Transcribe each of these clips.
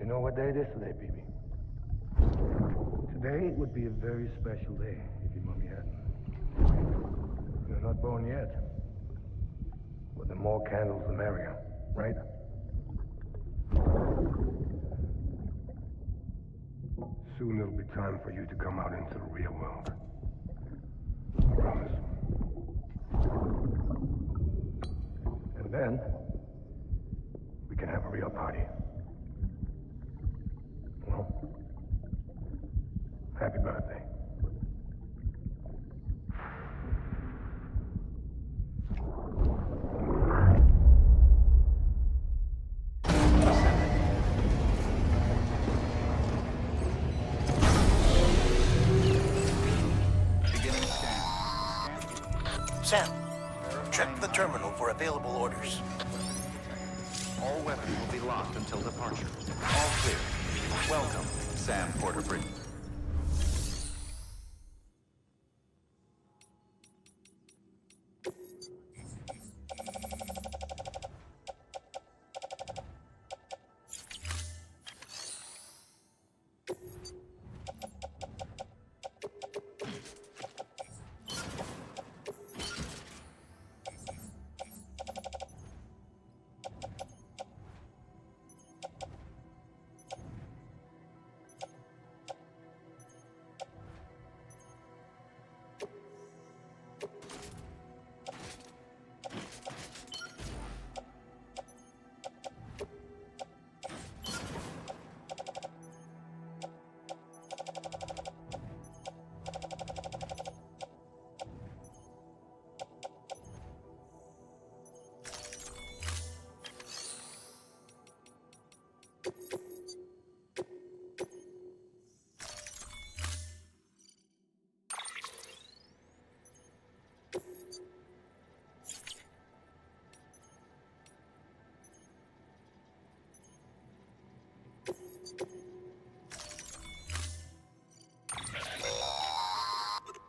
You know what day it is today, BB? Today would be a very special day if your mommy hadn't. You're not born yet. But the more candles, the merrier, right? Soon it'll be time for you to come out into the real world. I promise. And then, we can have a real party. Well, happy birthday. Sam, check the terminal for available orders. All weapons will be locked until departure. All clear. Welcome, Sam Porter-Britton.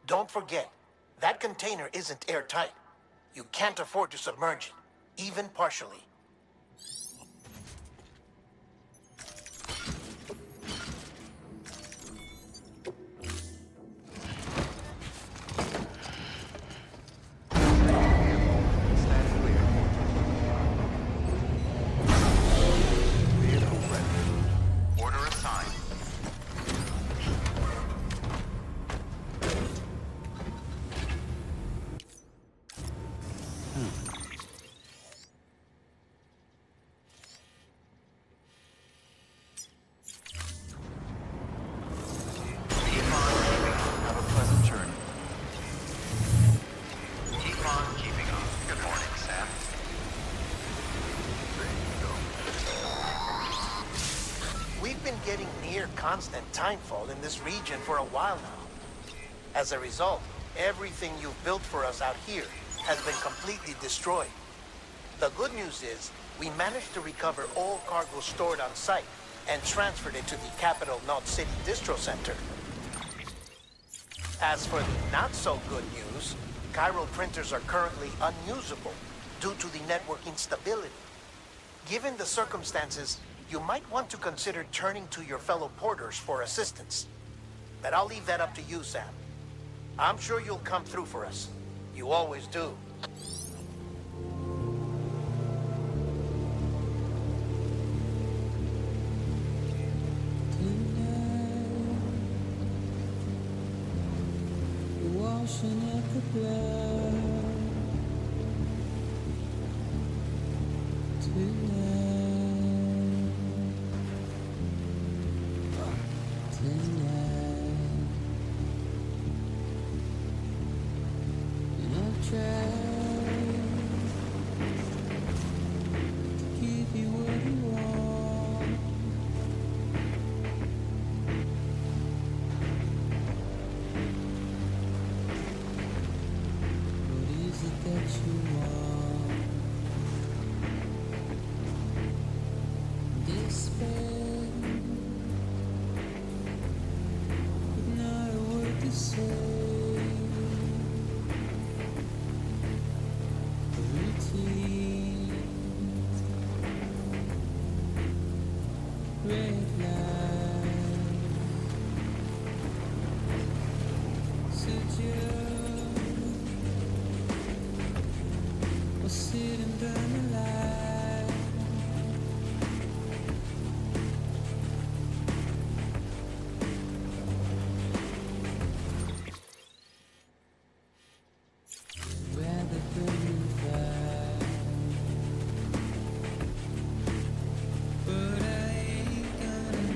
Don't forget, that container isn't airtight. You can't afford to submerge it, even partially. Stand clear. Vehicle ready. Order assigned. Have a pleasant journey. Keep on keeping on. Good morning, Sam. We've been getting near constant timefall in this region for a while now. As a result, everything you've built for us out here has been completely destroyed. The good news is, we managed to recover all cargo stored on site and transferred it to the Capital Knot City Distro Center. As for the not-so-good news, chiral printers are currently unusable due to the network instability. Given the circumstances, you might want to consider turning to your fellow porters for assistance. But I'll leave that up to you, Sam. I'm sure you'll come through for us. You always do. Washing up the blood tonight, and I've tried to give you what you want. What is it that you want? Despair, but not a word to say. Routine, red light. Said you was sitting down the light. Where the burning fire. But I ain't gonna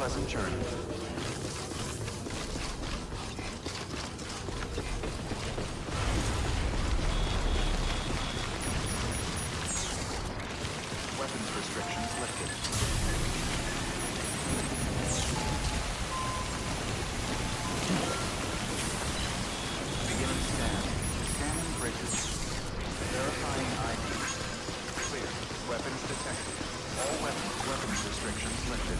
Pleasant journey. Weapons restrictions lifted. Beginning scan. Scanning bridges. Verifying ID. Clear. Weapons detected. All weapons restrictions lifted.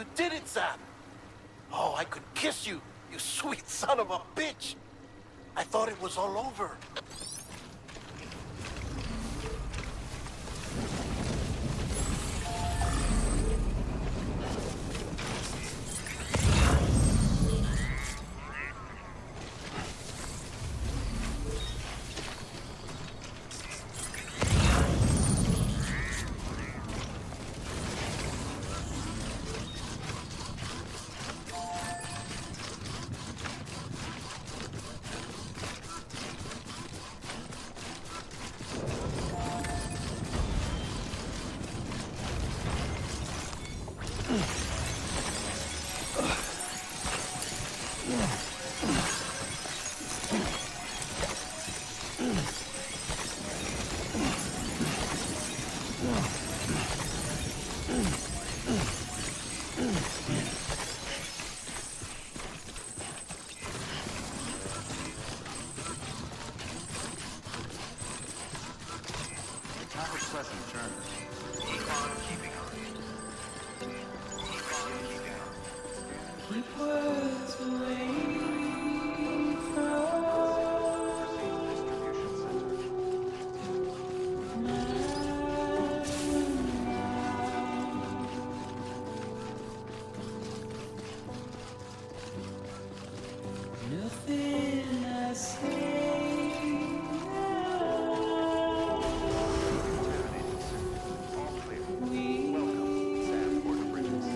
You did it, Sam! Oh, I could kiss you, you sweet son of a bitch! I thought it was all over. Have a pleasant journey. Keep words away from Distribution center. nothing I say Terminating soon. All clear. Welcome, Sanford Bridges.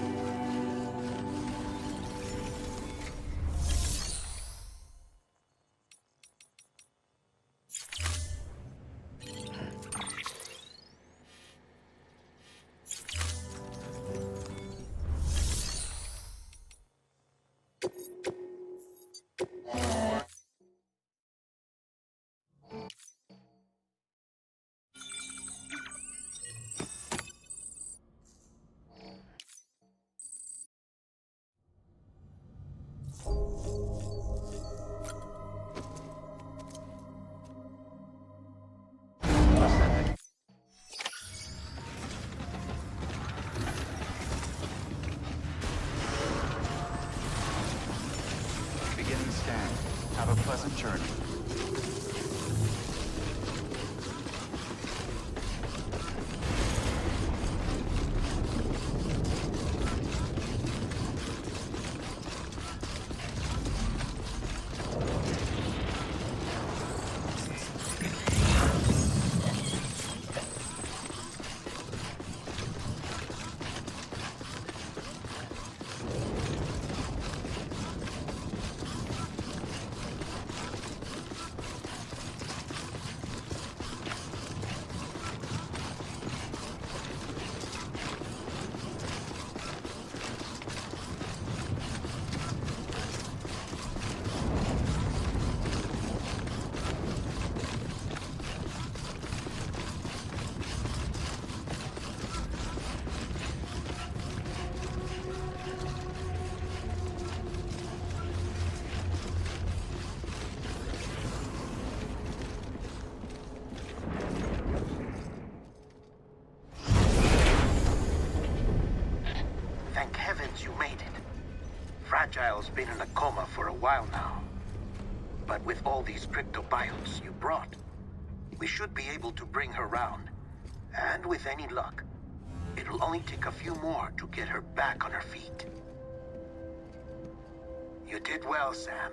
Beginning scan. Have a pleasant journey. Thank heavens you made it. Fragile's been in a coma for a while now. But with all these cryptobiotes you brought, we should be able to bring her round. And with any luck, it'll only take a few more to get her back on her feet. You did well, Sam.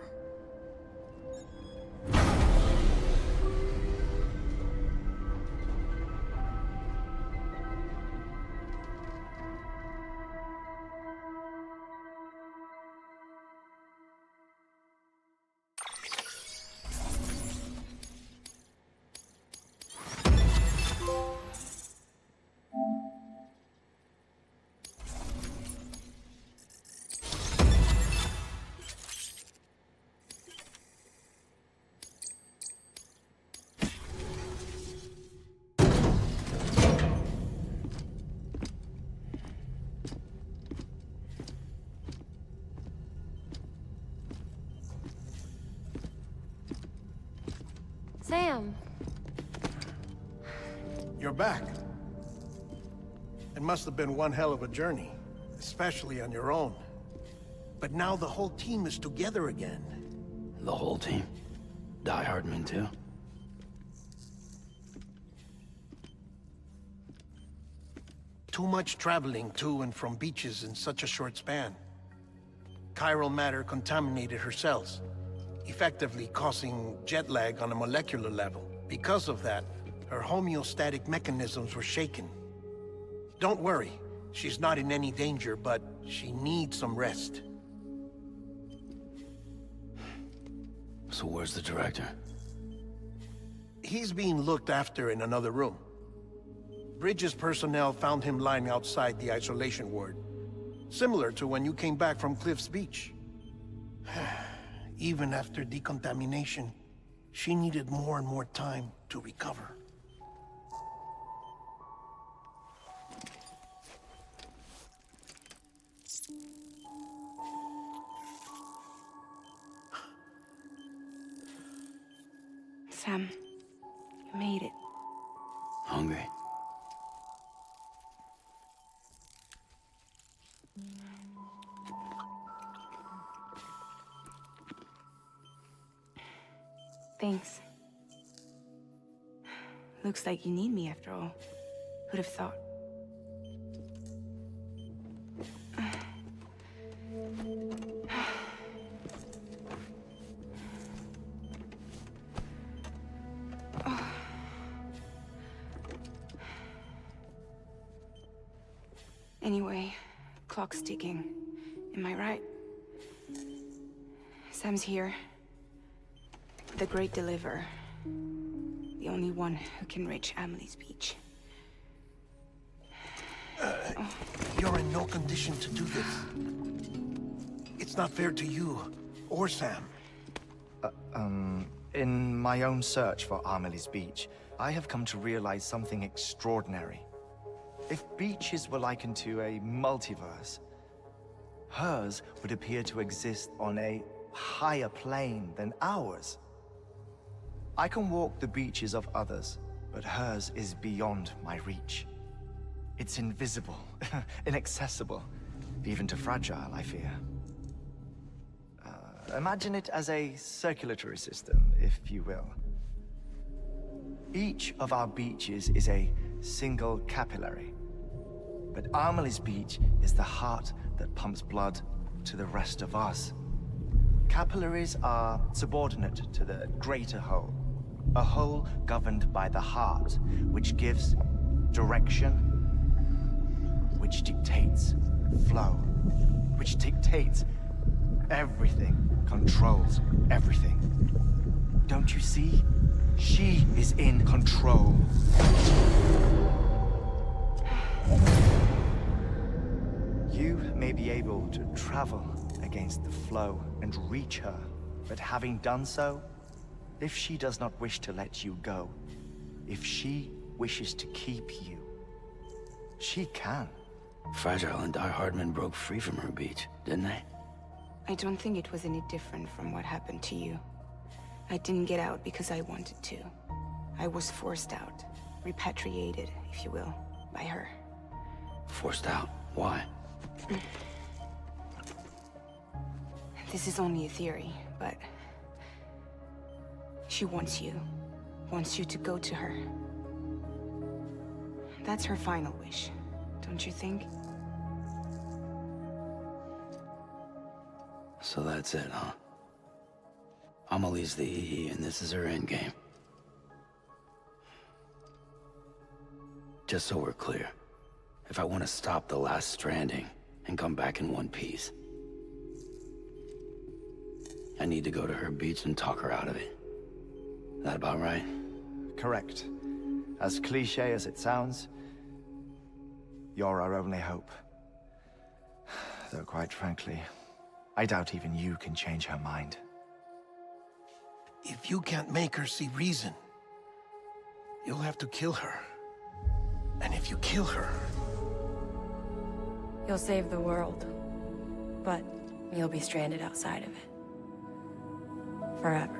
Sam, You're back. It must have been one hell of a journey. especially on your own. But now the whole team is together again. The whole team? Die Hardman too? Too much traveling to and from beaches in such a short span. Chiral matter contaminated her cells, effectively causing jet lag on a molecular level. Because of that, her homeostatic mechanisms were shaken. Don't worry, she's not in any danger, but she needs some rest. So where's the director? He's being looked after in another room. Bridges personnel found him lying outside the isolation ward. Similar to when you came back from Cliff's Beach. Even after decontamination, she needed more and more time to recover. Sam, you made it. Hungry? Thanks. Looks like you need me after all. Who'd have thought? Anyway, clock's ticking. Am I right? Sam's here. The Great Deliverer. The only one who can reach Amelie's Beach. You're in no condition to do this. It's not fair to you, or Sam. In my own search for Amelie's Beach, I have come to realize something extraordinary. If beaches were likened to a multiverse, hers would appear to exist on a higher plane than ours. I can walk the beaches of others, but hers is beyond my reach. It's invisible, inaccessible, even to fragile, I fear. Imagine it as a circulatory system, if you will. Each of our beaches is a single capillary. But Amelie's Beach is the heart that pumps blood to the rest of us. Capillaries are subordinate to the greater whole. A whole governed by the heart, which gives direction, which dictates flow, which dictates everything, controls everything. Don't you see? She is in control. You may be able to travel against the flow and reach her, but having done so, if she does not wish to let you go, if she wishes to keep you, she can. Fragile and Die Hardman broke free from her beach, didn't they? I don't think it was any different from what happened to you. I didn't get out because I wanted to. I was forced out. Repatriated, if you will, by her. Forced out? Why? This is only a theory, but... she wants you. Wants you to go to her. That's her final wish, don't you think? So that's it, huh? Amelie's the EE, and this is her endgame. Just so we're clear, if I want to stop the last stranding and come back in one piece, I need to go to her beach and talk her out of it. That about right? Correct. As cliché as it sounds, you're our only hope. Though quite frankly, I doubt even you can change her mind. If you can't make her see reason, you'll have to kill her. And if you kill her... You'll save the world, but you'll be stranded outside of it. Forever.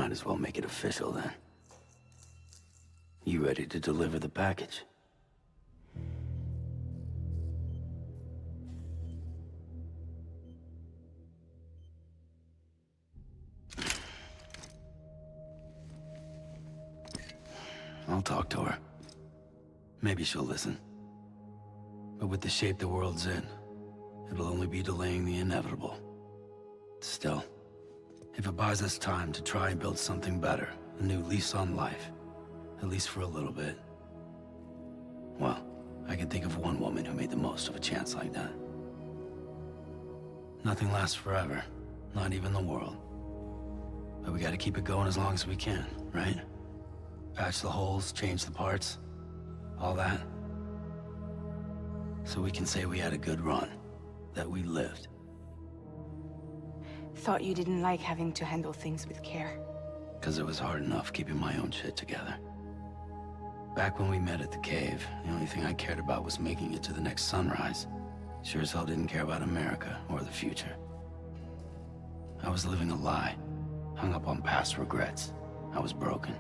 Might as well make it official then. You ready to deliver the package? I'll talk to her. Maybe she'll listen. But with the shape the world's in, it'll only be delaying the inevitable. Still, if it buys us time to try and build something better, a new lease on life, at least for a little bit, well, I can think of one woman who made the most of a chance like that. Nothing lasts forever, not even the world. But we gotta keep it going as long as we can, right? Patch the holes, change the parts, all that. So we can say we had a good run, that we lived. Thought you didn't like having to handle things with care. 'Cause it was hard enough keeping my own shit together. Back when we met at the cave, the only thing I cared about was making it to the next sunrise. Sure as hell didn't care about America or the future. I was living a lie, hung up on past regrets. I was broken.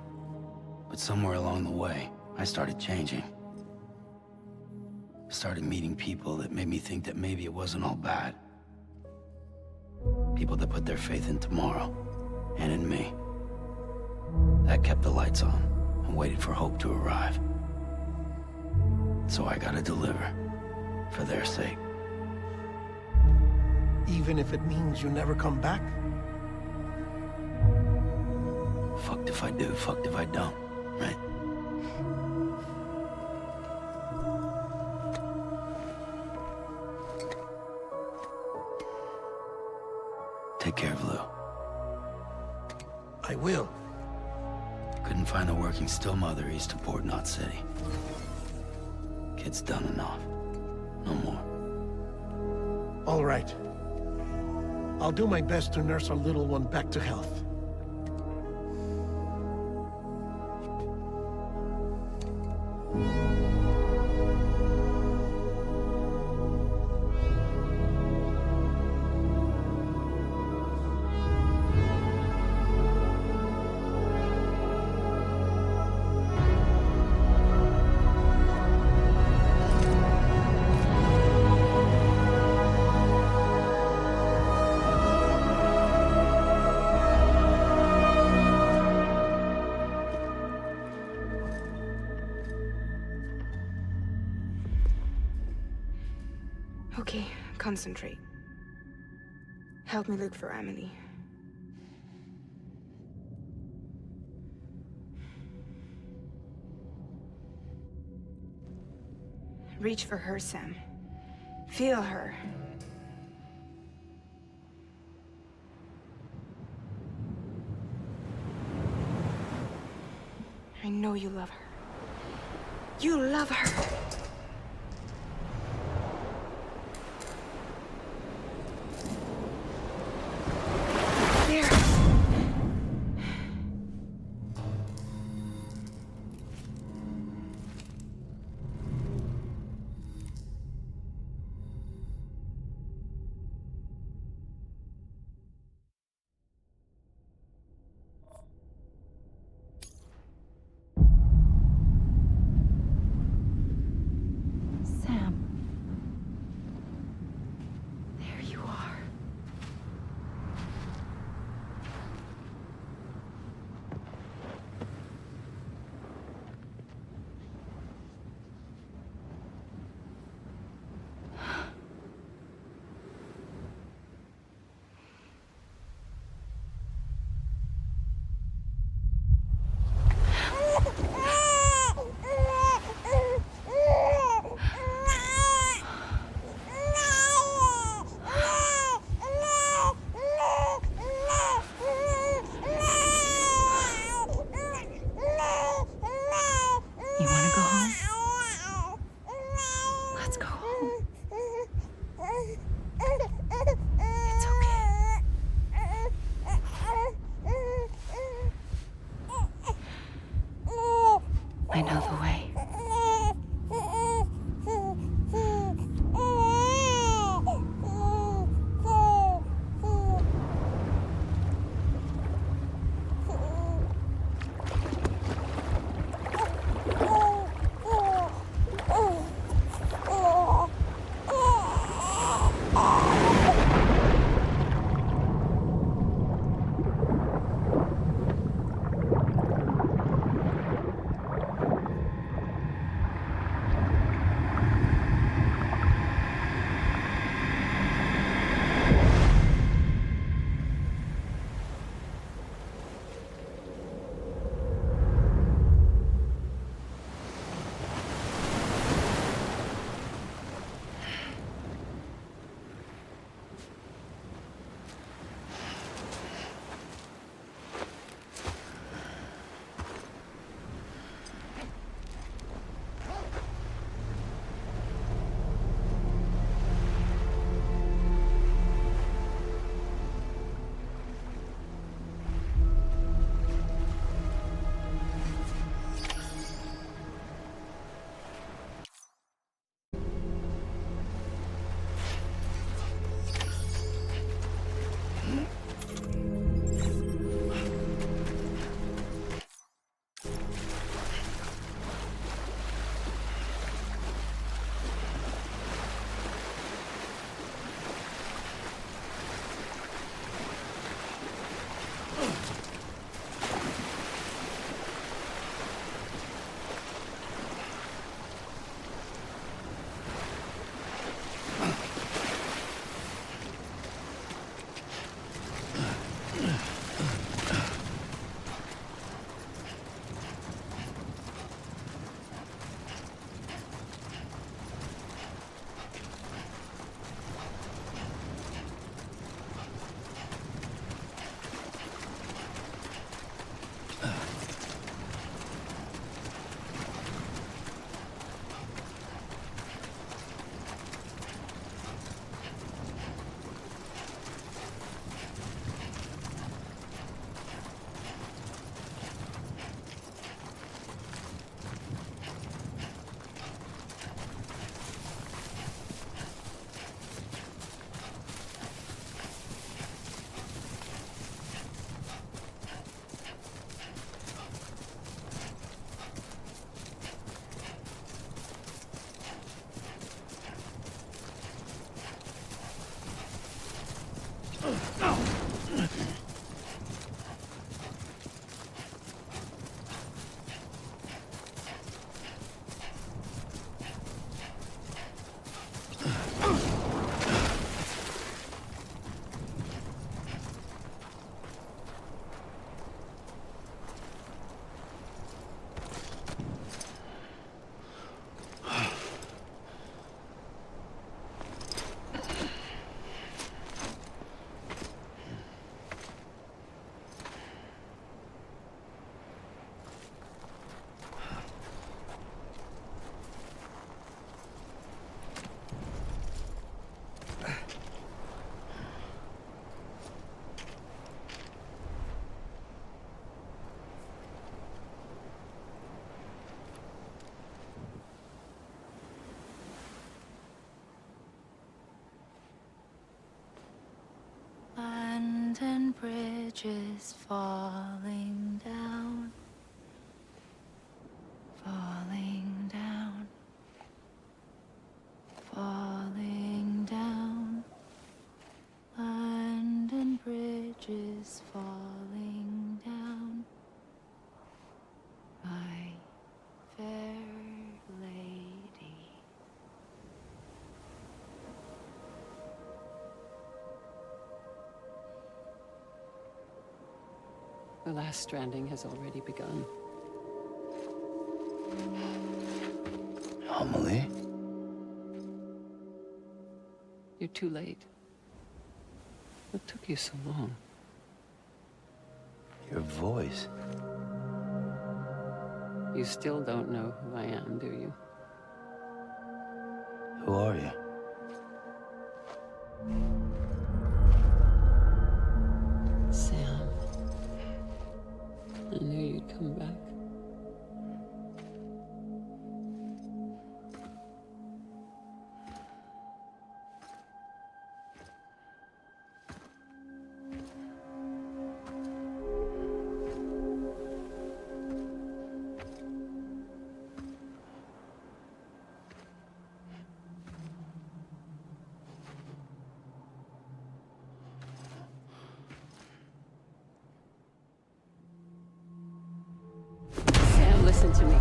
But somewhere along the way, I started changing. Started meeting people that made me think that maybe it wasn't all bad. People that put their faith in tomorrow, and in me. That kept the lights on, and waited for hope to arrive. So I gotta deliver, for their sake. Even if it means you never come back? Fucked if I do, fucked if I don't, right? Take care of Lou. I will. Couldn't find a working still mother east of Port Knot City. Kid's done enough. No more. All right. I'll do my best to nurse our little one back to health. Okay, concentrate. Help me look for Emily. Reach for her, Sam. Feel her. I know you love her. You love her. There. Sam. There you are. You want to go home? Let's go home. It's okay. I know the way. and bridges falling down, falling down, falling down. London bridges falling down, my fair lady. The last stranding has already begun. Amelie? You're too late. What took you so long? Your voice. You still don't know who I am, do you? Who are you? Sam. I knew you'd come back. Sam, listen to me.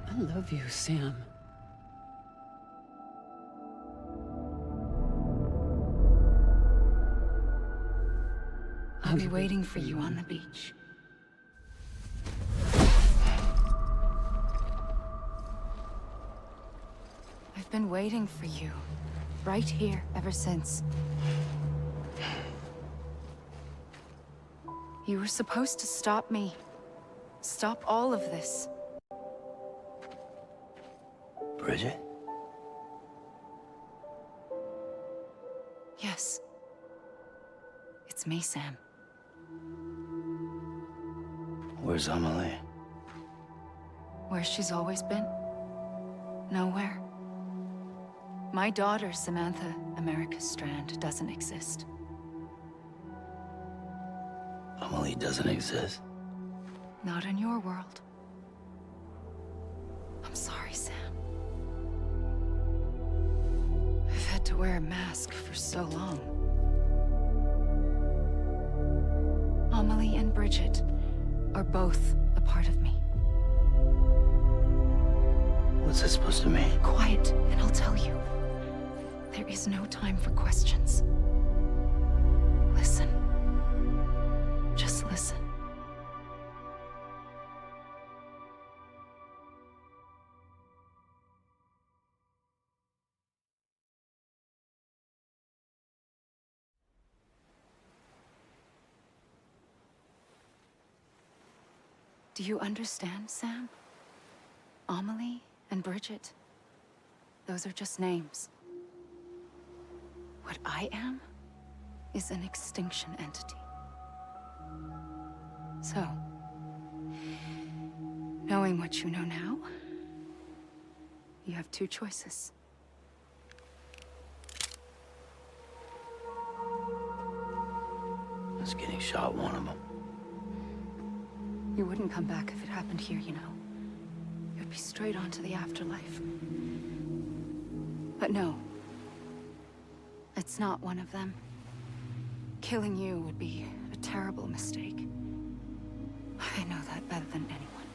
I love you, Sam. I'll be waiting for you on the beach. I've been waiting for you, right here, ever since. You were supposed to stop me. Stop all of this. Bridget? Yes. It's me, Sam. Where's Amelie? Where she's always been. Nowhere. My daughter, Samantha America Strand, doesn't exist. Amelie doesn't exist. Not in your world. I'm sorry, Sam. I've had to wear a mask for so long. Amelie and Bridget are both a part of me. What's that supposed to mean? Quiet, and I'll tell you. There is no time for questions. Listen. Just listen. Do you understand, Sam? Amelie and Bridget, those are just names. What I am is an extinction entity. So, knowing what you know now, you have two choices. Us getting shot, one of them. You wouldn't come back if it happened here, you know. You'd be straight on to the afterlife. But no. It's not one of them. Killing you would be a terrible mistake. I know that better than anyone.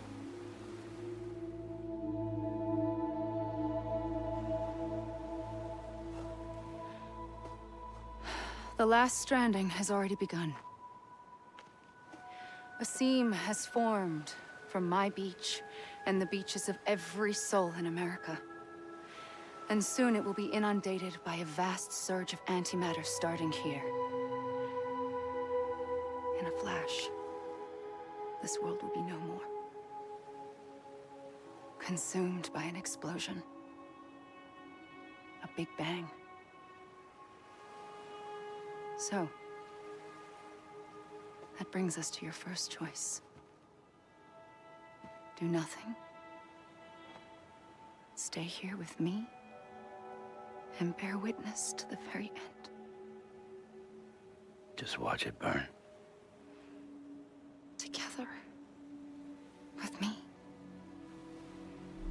The last stranding has already begun. A seam has formed from my beach and the beaches of every soul in America. And soon it will be inundated by a vast surge of antimatter starting here. In a flash, this world will be no more. Consumed by an explosion. A big bang. So, that brings us to your first choice. Do nothing. Stay here with me, and bear witness to the very end. Just watch it burn. Together. With me.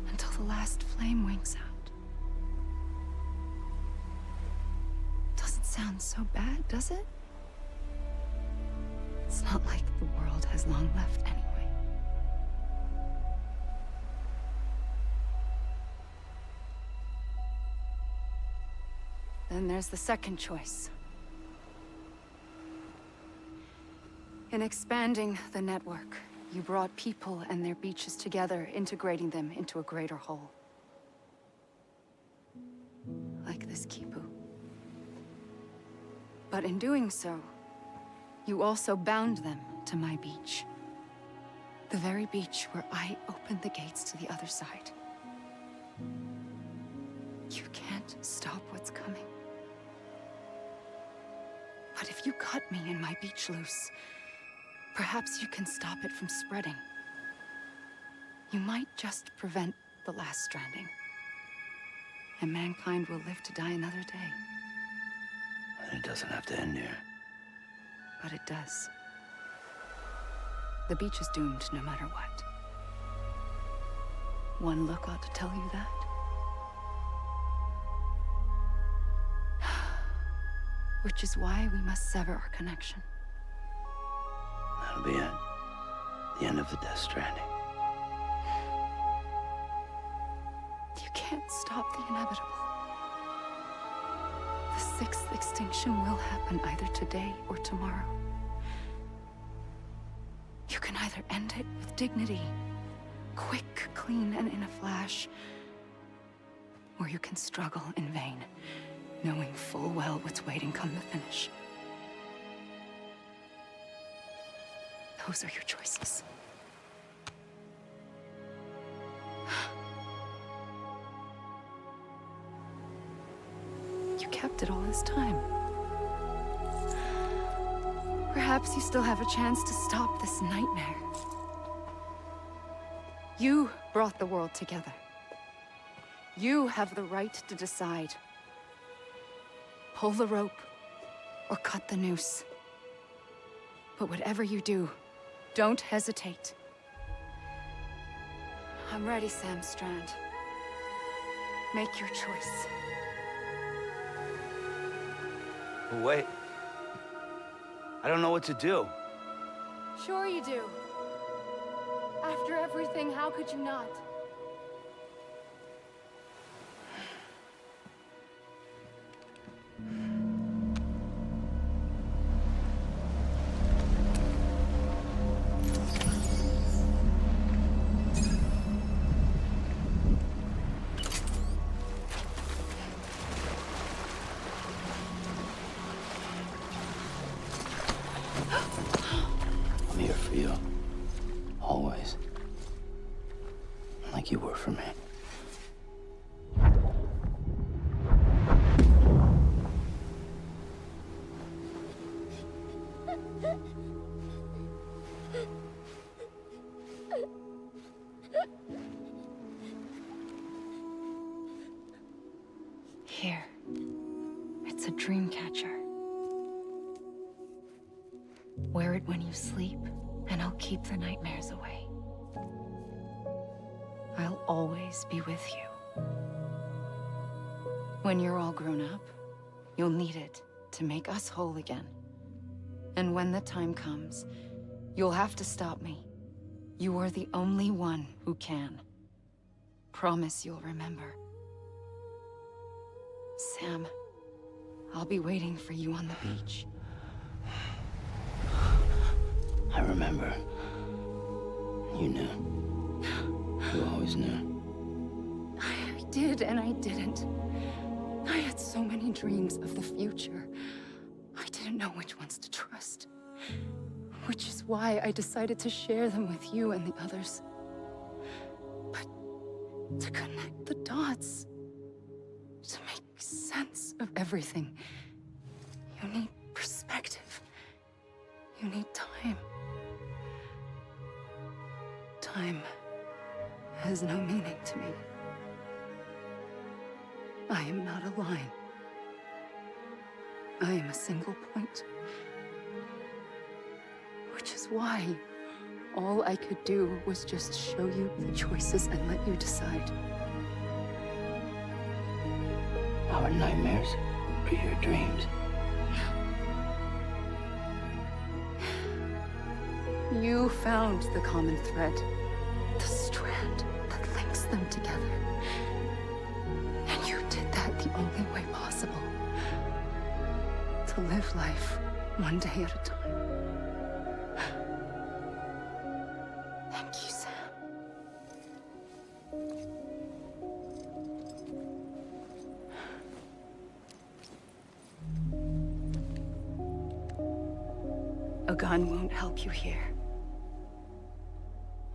Until the last flame winks out. Doesn't sound so bad, does it? It's not like the world has long left anyway. Then there's the second choice. In expanding the network, you brought people and their beaches together, integrating them into a greater whole. Like this Kipu. But in doing so, you also bound them to my beach. The very beach where I opened the gates to the other side. You can't stop what's coming. But if you cut me and my beach loose, perhaps you can stop it from spreading. You might just prevent the last stranding. And mankind will live to die another day. And it doesn't have to end here. But it does. The beach is doomed no matter what. One look ought to tell you that. Which is why we must sever our connection. That'll be it. The end of the Death Stranding. You can't stop the inevitable. The 6th extinction will happen either today or tomorrow. You can either end it with dignity, quick, clean, and in a flash, or you can struggle in vain, knowing full well what's waiting come the finish. Those are your choices. You kept it all this time. Perhaps you still have a chance to stop this nightmare. You brought the world together. You have the right to decide. Pull the rope, or cut the noose. But whatever you do, don't hesitate. I'm ready, Sam Strand. Make your choice. But wait. I don't know what to do. Sure you do. After everything, how could you not? I'm here for you. Always. Like you were for me. Here. It's a dream catcher. Wear it when you sleep, and I'll keep the nightmares away. I'll always be with you. When you're all grown up, you'll need it to make us whole again. And when the time comes, you'll have to stop me. You are the only one who can. Promise you'll remember. Sam, I'll be waiting for you on the beach. I remember. You knew. You always knew. I did and I didn't. I had so many dreams of the future. I didn't know which ones to trust. Which is why I decided to share them with you and the others. But to connect the dots, to make sense of everything, you need perspective. You need time. Time has no meaning to me. I am not a line. I am a single point. Which is why all I could do was just show you the choices and let you decide. Our nightmares are your dreams. You found the common thread, the strand that links them together. And you did that the only way possible. To live life one day at a time. Thank you, Sam. A gun won't help you here.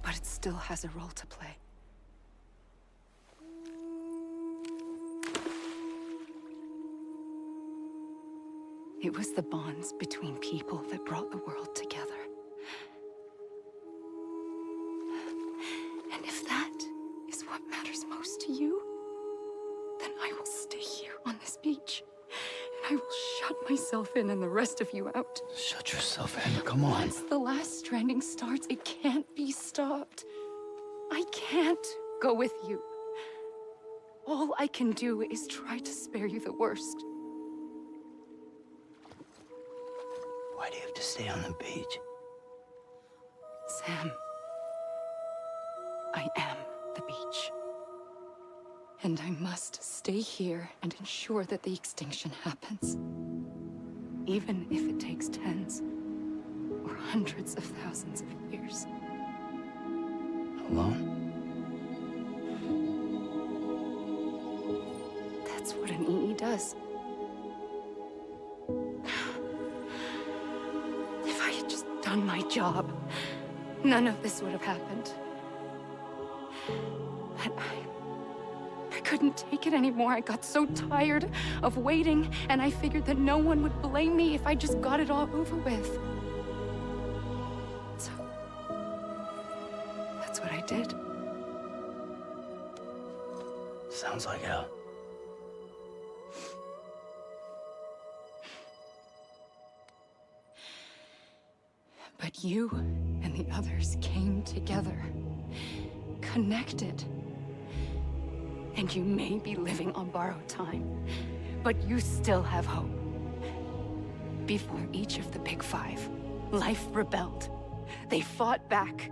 But it still has a role to play. It was the bonds between people that brought the world together. And if that is what matters most to you, then I will stay here on this beach. And I will shut myself in and the rest of you out. Shut yourself in, come on. Once the last stranding starts, it can't be stopped. I can't go with you. All I can do is try to spare you the worst. Why do you have to stay on the beach? Sam, I am the beach. And I must stay here and ensure that the extinction happens. Even if it takes tens or hundreds of thousands of years. Alone? That's what an EE does. If I had just done my job, none of this would have happened. But I couldn't take it anymore. I got so tired of waiting, and I figured that no one would blame me if I just got it all over with. So, that's what I did. Sounds like hell. But you and the others came together, connected. And you may be living on borrowed time, but you still have hope. Before each of the Big Five, life rebelled. They fought back,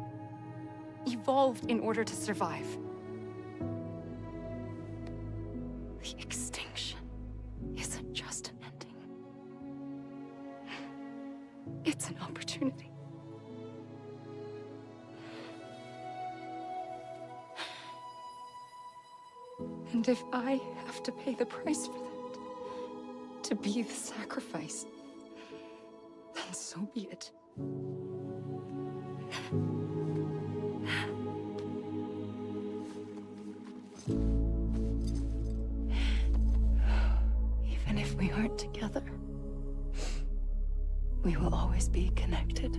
evolved in order to survive. The extinction isn't just an ending. It's an opportunity. And if I have to pay the price for that, to be the sacrifice, then so be it. Even if we aren't together, we will always be connected.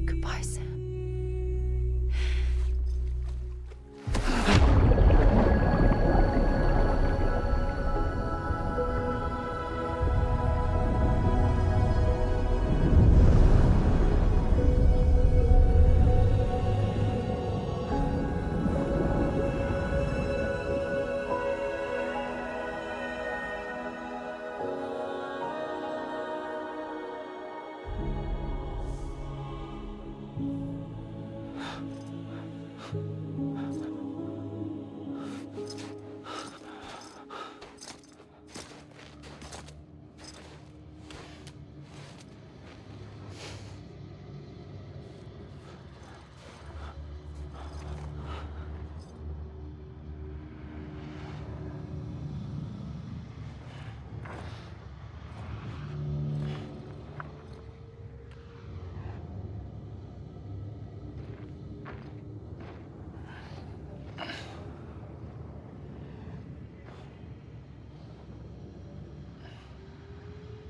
Goodbye, Sam.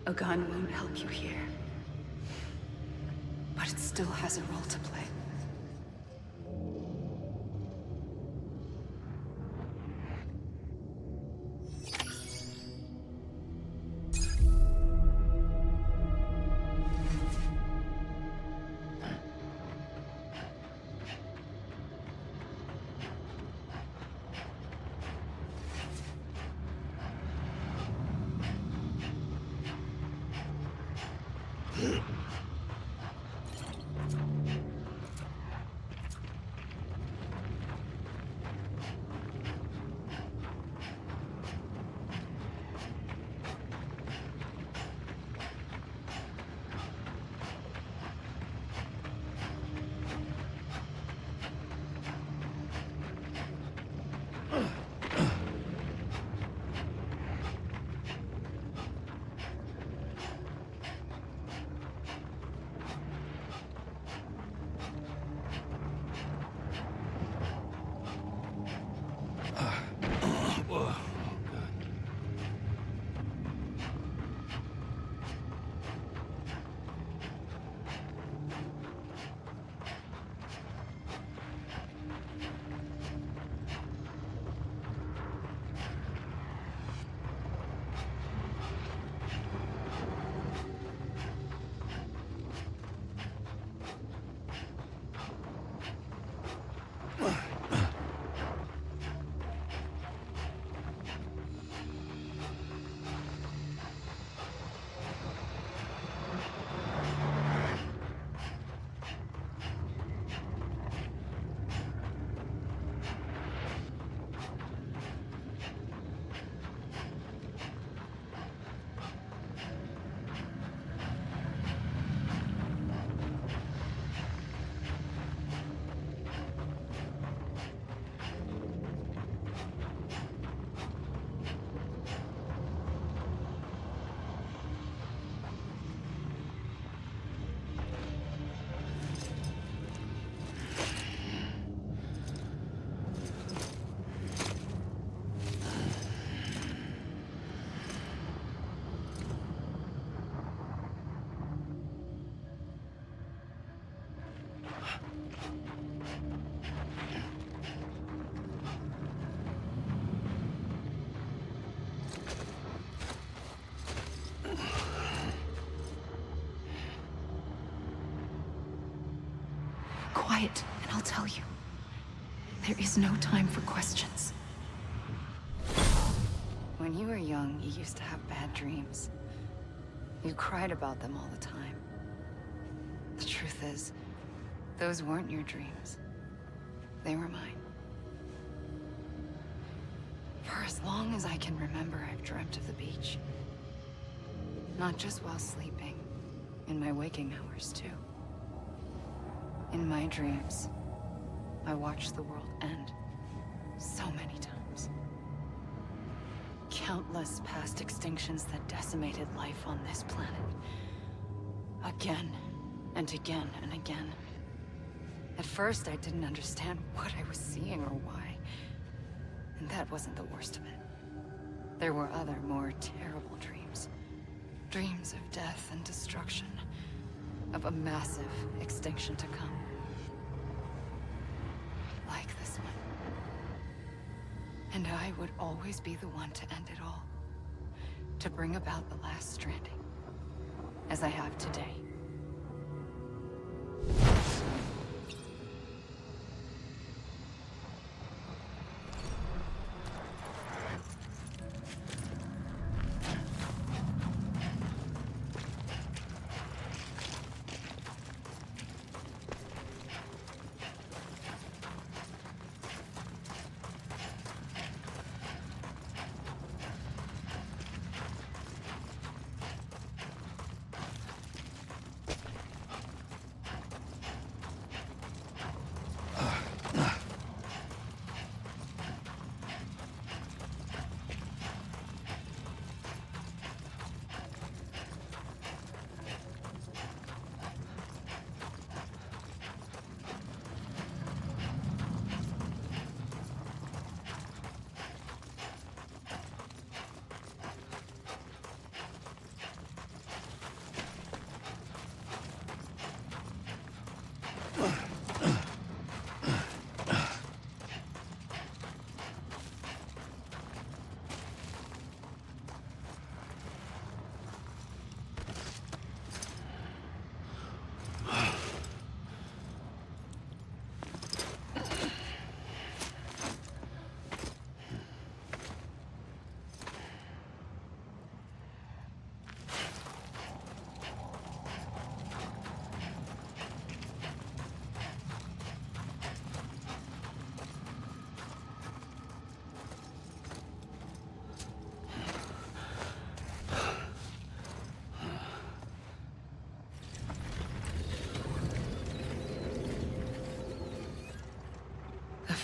A gun won't help you here. But it still has a role to play. Quiet, and I'll tell you. There is no time for questions. When you were young, you used to have bad dreams. You cried about them all the time. The truth is, those weren't your dreams. They were mine. For as long as I can remember, I've dreamt of the beach. Not just while sleeping, in my waking hours too. In my dreams, I watched the world end so many times. Countless past extinctions that decimated life on this planet. Again, and again, and again. At first, I didn't understand what I was seeing or why. And that wasn't the worst of it. There were other, more terrible dreams. Dreams of death and destruction. Of a massive extinction to come. Like this one. And I would always be the one to end it all. To bring about the last stranding. As I have today.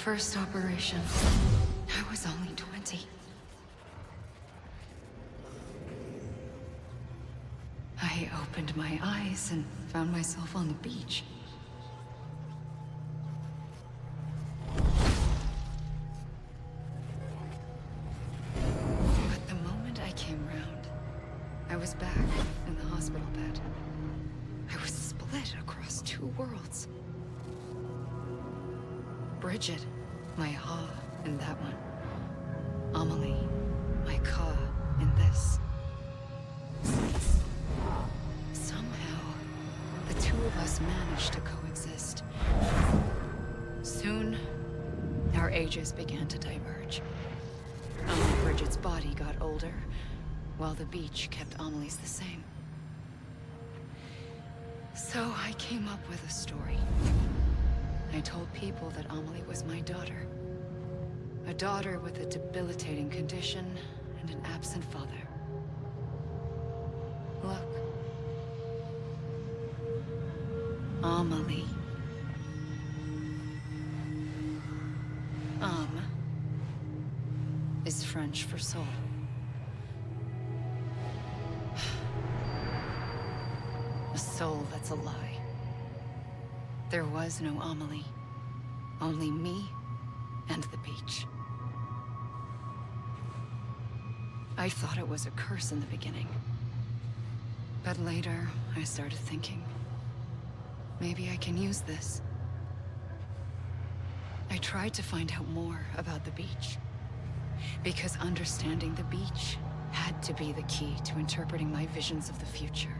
first operation, I was only 20. I opened my eyes and found myself on the beach. But the moment I came round, I was back in the hospital bed. I was split across two worlds. Bridget, my Ha in that one. Amelie, my Ka in this. Somehow, the two of us managed to coexist. Soon, our ages began to diverge. Only Bridget's body got older, while the beach kept Amelie's the same. So I came up with a story. I told people that Amelie was my daughter. A daughter with a debilitating condition and an absent father. Look. Amelie. Is French for soul. A soul that's a lie. There was no Amelie. Only me and the beach. I thought it was a curse in the beginning. But later, I started thinking, maybe I can use this. I tried to find out more about the beach. Because understanding the beach had to be the key to interpreting my visions of the future.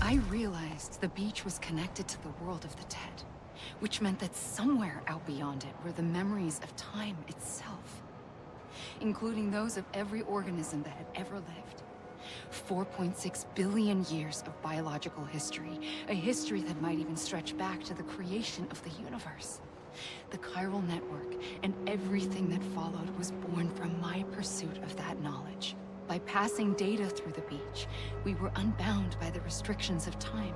I realized the beach was connected to the world of the dead, which meant that somewhere out beyond it were the memories of time itself, including those of every organism that had ever lived. 4.6 billion years of biological history, a history that might even stretch back to the creation of the universe. The chiral network and everything that followed was born from my pursuit of that knowledge. By passing data through the beach, we were unbound by the restrictions of time.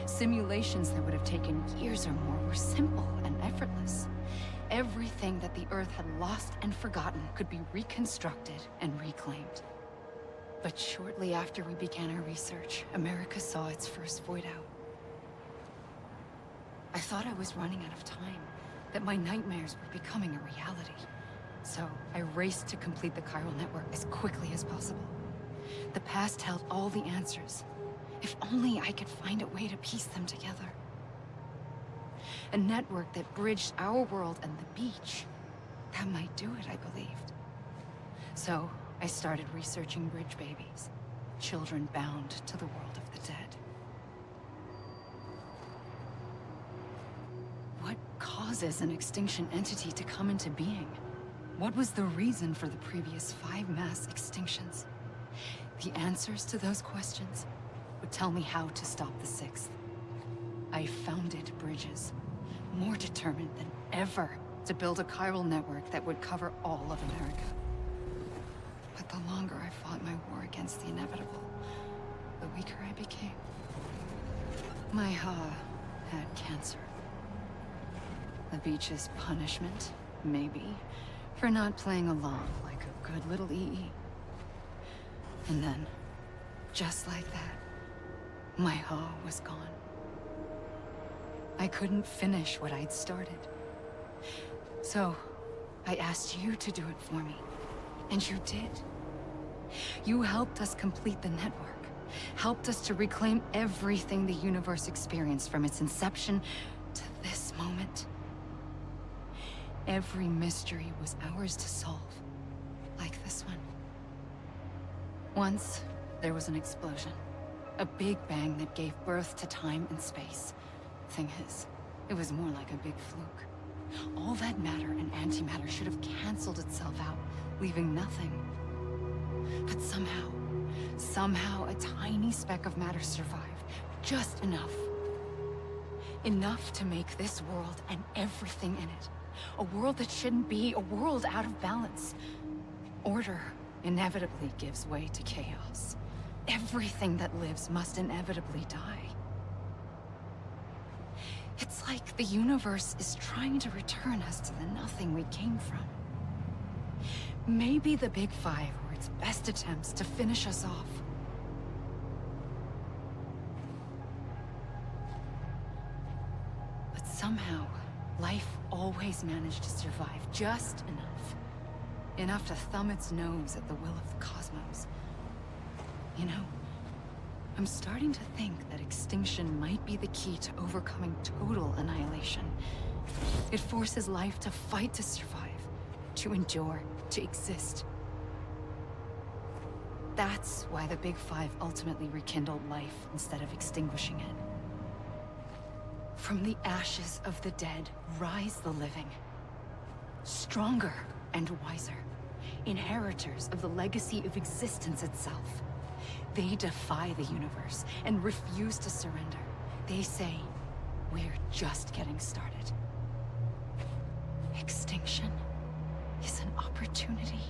Simulations that would have taken years or more were simple and effortless. Everything that the Earth had lost and forgotten could be reconstructed and reclaimed. But shortly after we began our research, America saw its first void out. I thought I was running out of time, that my nightmares were becoming a reality. So I raced to complete the chiral network as quickly as possible. The past held all the answers. If only I could find a way to piece them together. A network that bridged our world and the beach. That might do it, I believed. So I started researching bridge babies. Children bound to the world of the dead. What causes an extinction entity to come into being? What was the reason for the previous 5 mass extinctions? The answers to those questions would tell me how to stop the 6th. I founded bridges, more determined than ever to build a chiral network that would cover all of America. But the longer I fought my war against the inevitable, the weaker I became. My Ha had cancer. The beach's punishment, maybe, for not playing along like a good little EE. And then, just like that, my Ha was gone. I couldn't finish what I'd started. So, I asked you to do it for me. And you did. You helped us complete the network. Helped us to reclaim everything the universe experienced from its inception to this moment. Every mystery was ours to solve. Like this one. Once, there was an explosion. A big bang that gave birth to time and space. Thing is, it was more like a big fluke. All that matter and antimatter should have canceled itself out, leaving nothing. But somehow a tiny speck of matter survived. Just enough. Enough to make this world and everything in it. A world that shouldn't be, a world out of balance. Order inevitably gives way to chaos. Everything that lives must inevitably die. It's like the universe is trying to return us to the nothing we came from. Maybe the Big Five were its best attempts to finish us off. But somehow, life always managed to survive just enough. Enough to thumb its nose at the will of the cosmos. You know, I'm starting to think that extinction might be the key to overcoming total annihilation. It forces life to fight to survive, to endure, to exist. That's why the Big Five ultimately rekindled life instead of extinguishing it. From the ashes of the dead rise the living. Stronger and wiser. Inheritors of the legacy of existence itself. They defy the universe and refuse to surrender. They say, we're just getting started. Extinction is an opportunity.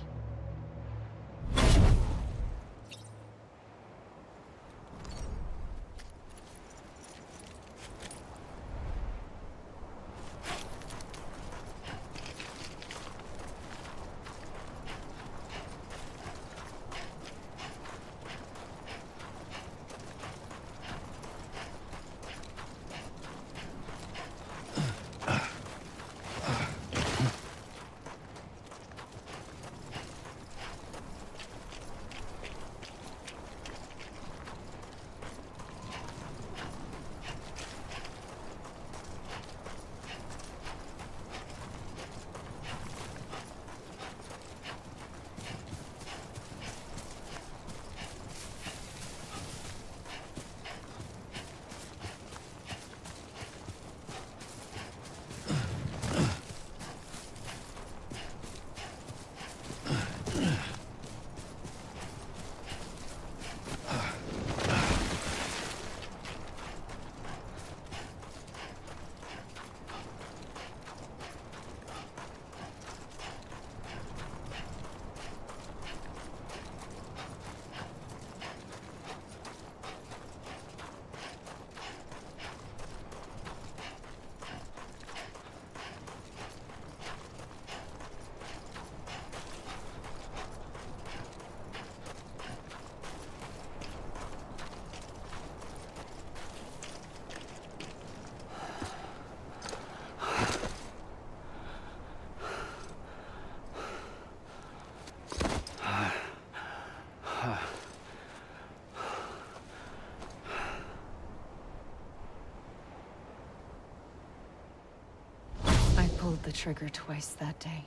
pulled the trigger twice that day.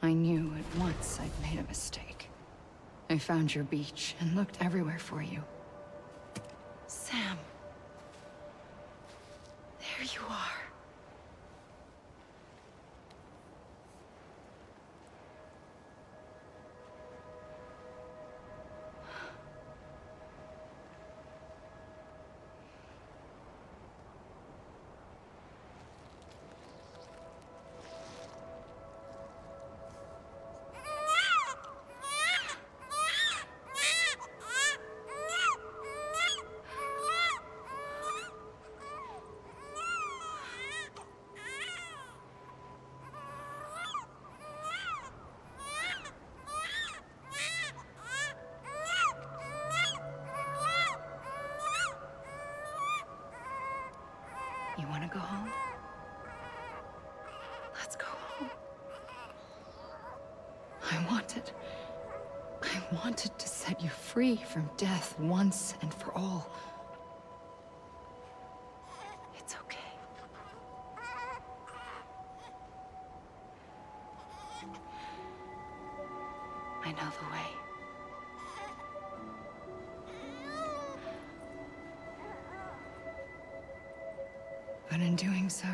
I knew at once I'd made a mistake. I found your beach and looked everywhere for you. Sam. There you are. You want to go home? Let's go home. I wanted to set you free from death once and for all. It's okay. I know the way. But in doing so,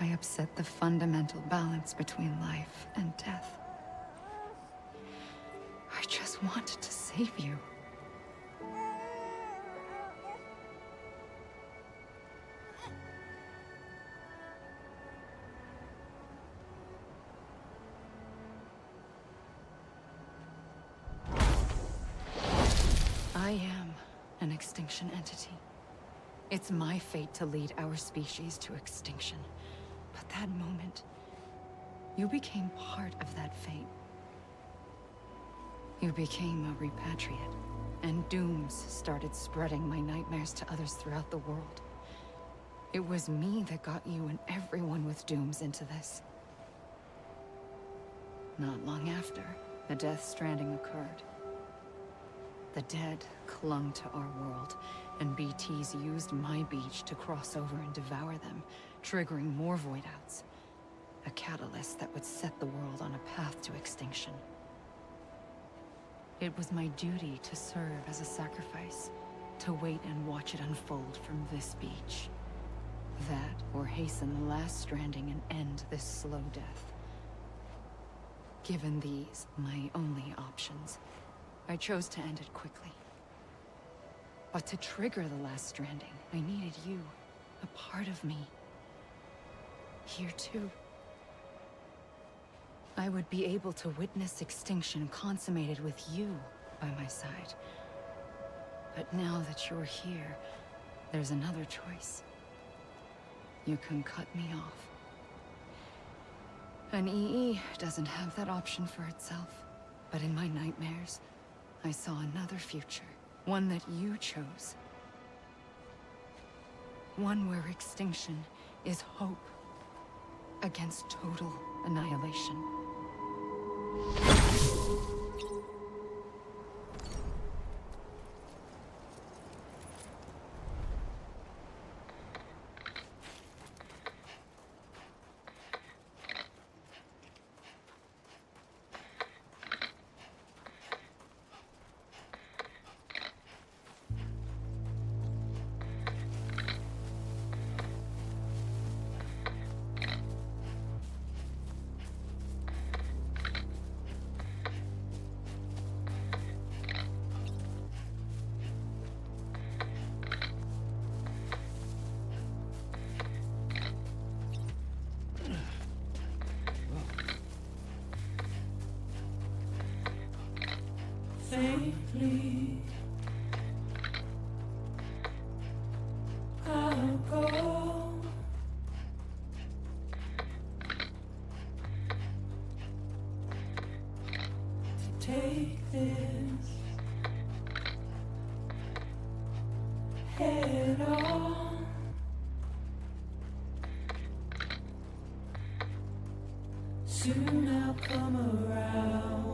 I upset the fundamental balance between life and death. I just wanted to save you. I am an extinction entity. It's my fate to lead our species to extinction. But that moment, you became part of that fate. You became a repatriate, and dooms started spreading my nightmares to others throughout the world. It was me that got you and everyone with dooms into this. Not long after, the Death Stranding occurred. The dead clung to our world, and BTs used my beach to cross over and devour them, triggering more void-outs. A catalyst that would set the world on a path to extinction. It was my duty to serve as a sacrifice, to wait and watch it unfold from this beach. That, or hasten the last stranding and end this slow death. Given these, my only options, I chose to end it quickly. But to trigger the last stranding, I needed you, a part of me. Here too. I would be able to witness extinction consummated with you by my side. But now that you're here, there's another choice. You can cut me off. An EE doesn't have that option for itself. But in my nightmares, I saw another future. One that you chose. One where extinction is hope against total annihilation. Safely, I'll go. To take this head on. Soon I'll come around.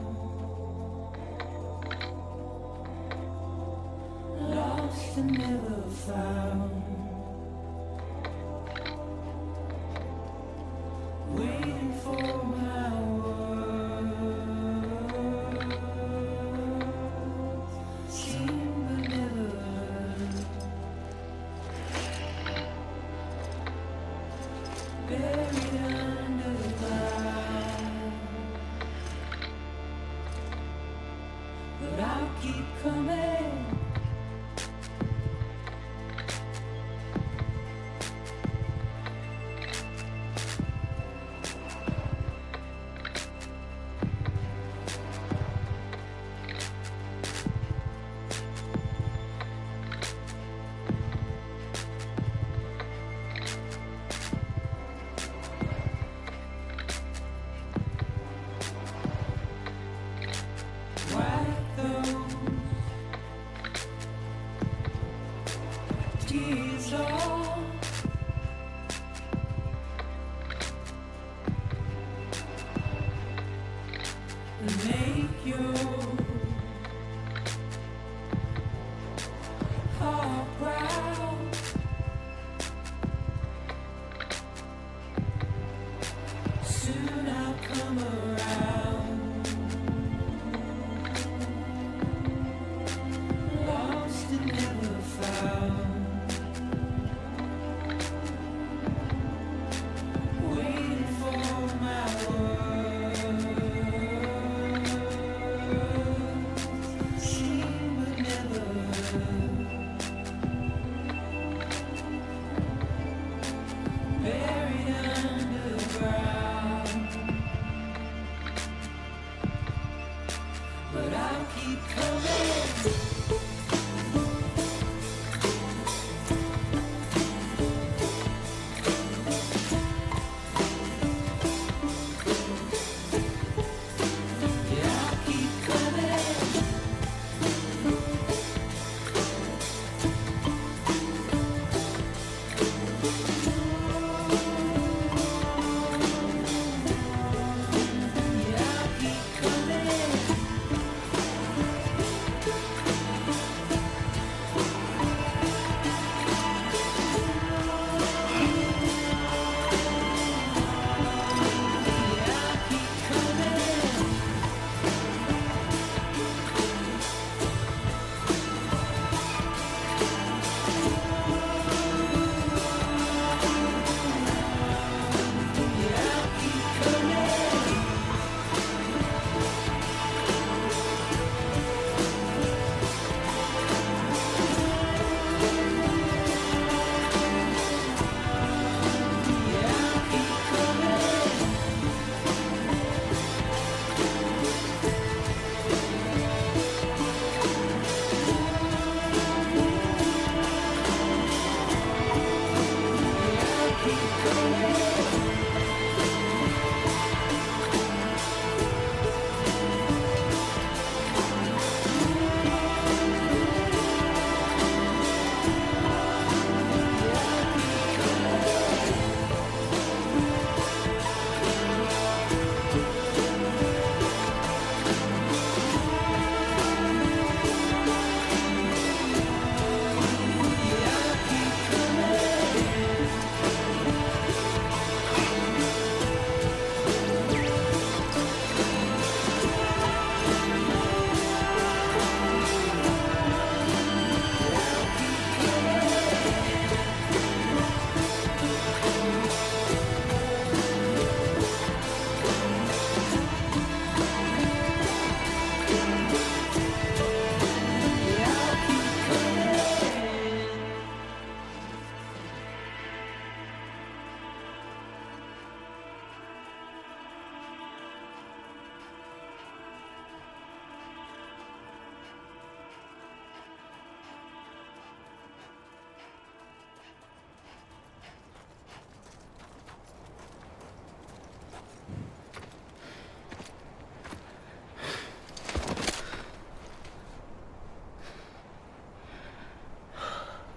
Lost and never found. Wait.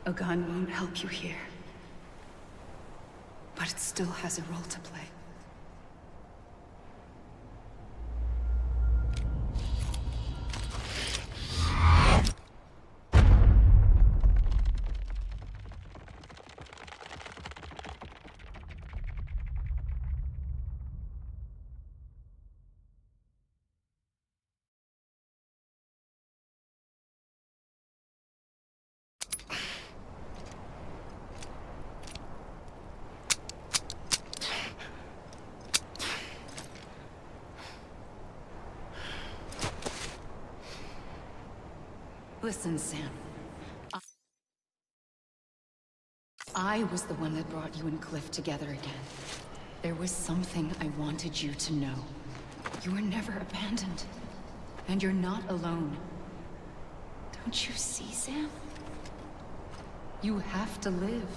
A gun won't help you here. But it still has a role to play. Listen, Sam. I was the one that brought you and Cliff together again. There was something I wanted you to know. You were never abandoned. And you're not alone. Don't you see, Sam? You have to live.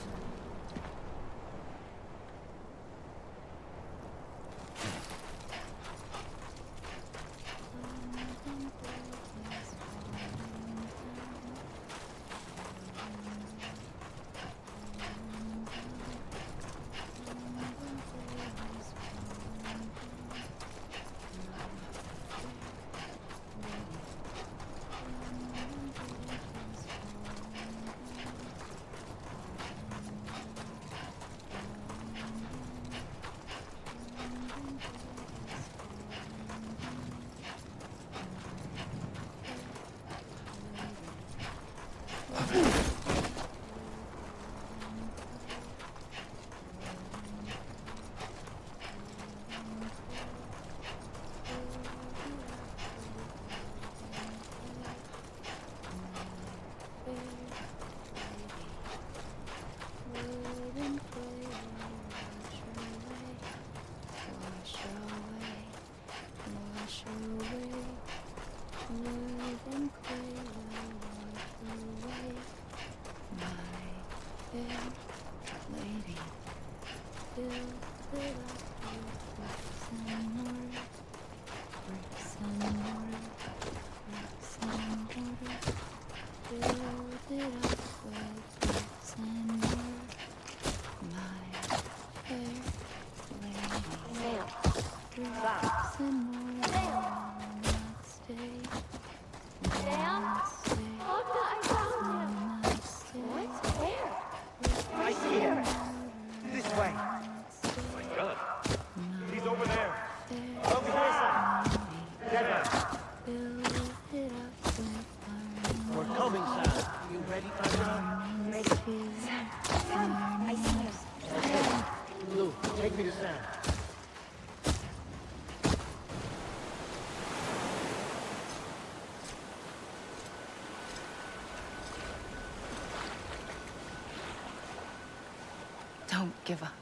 Don't give up.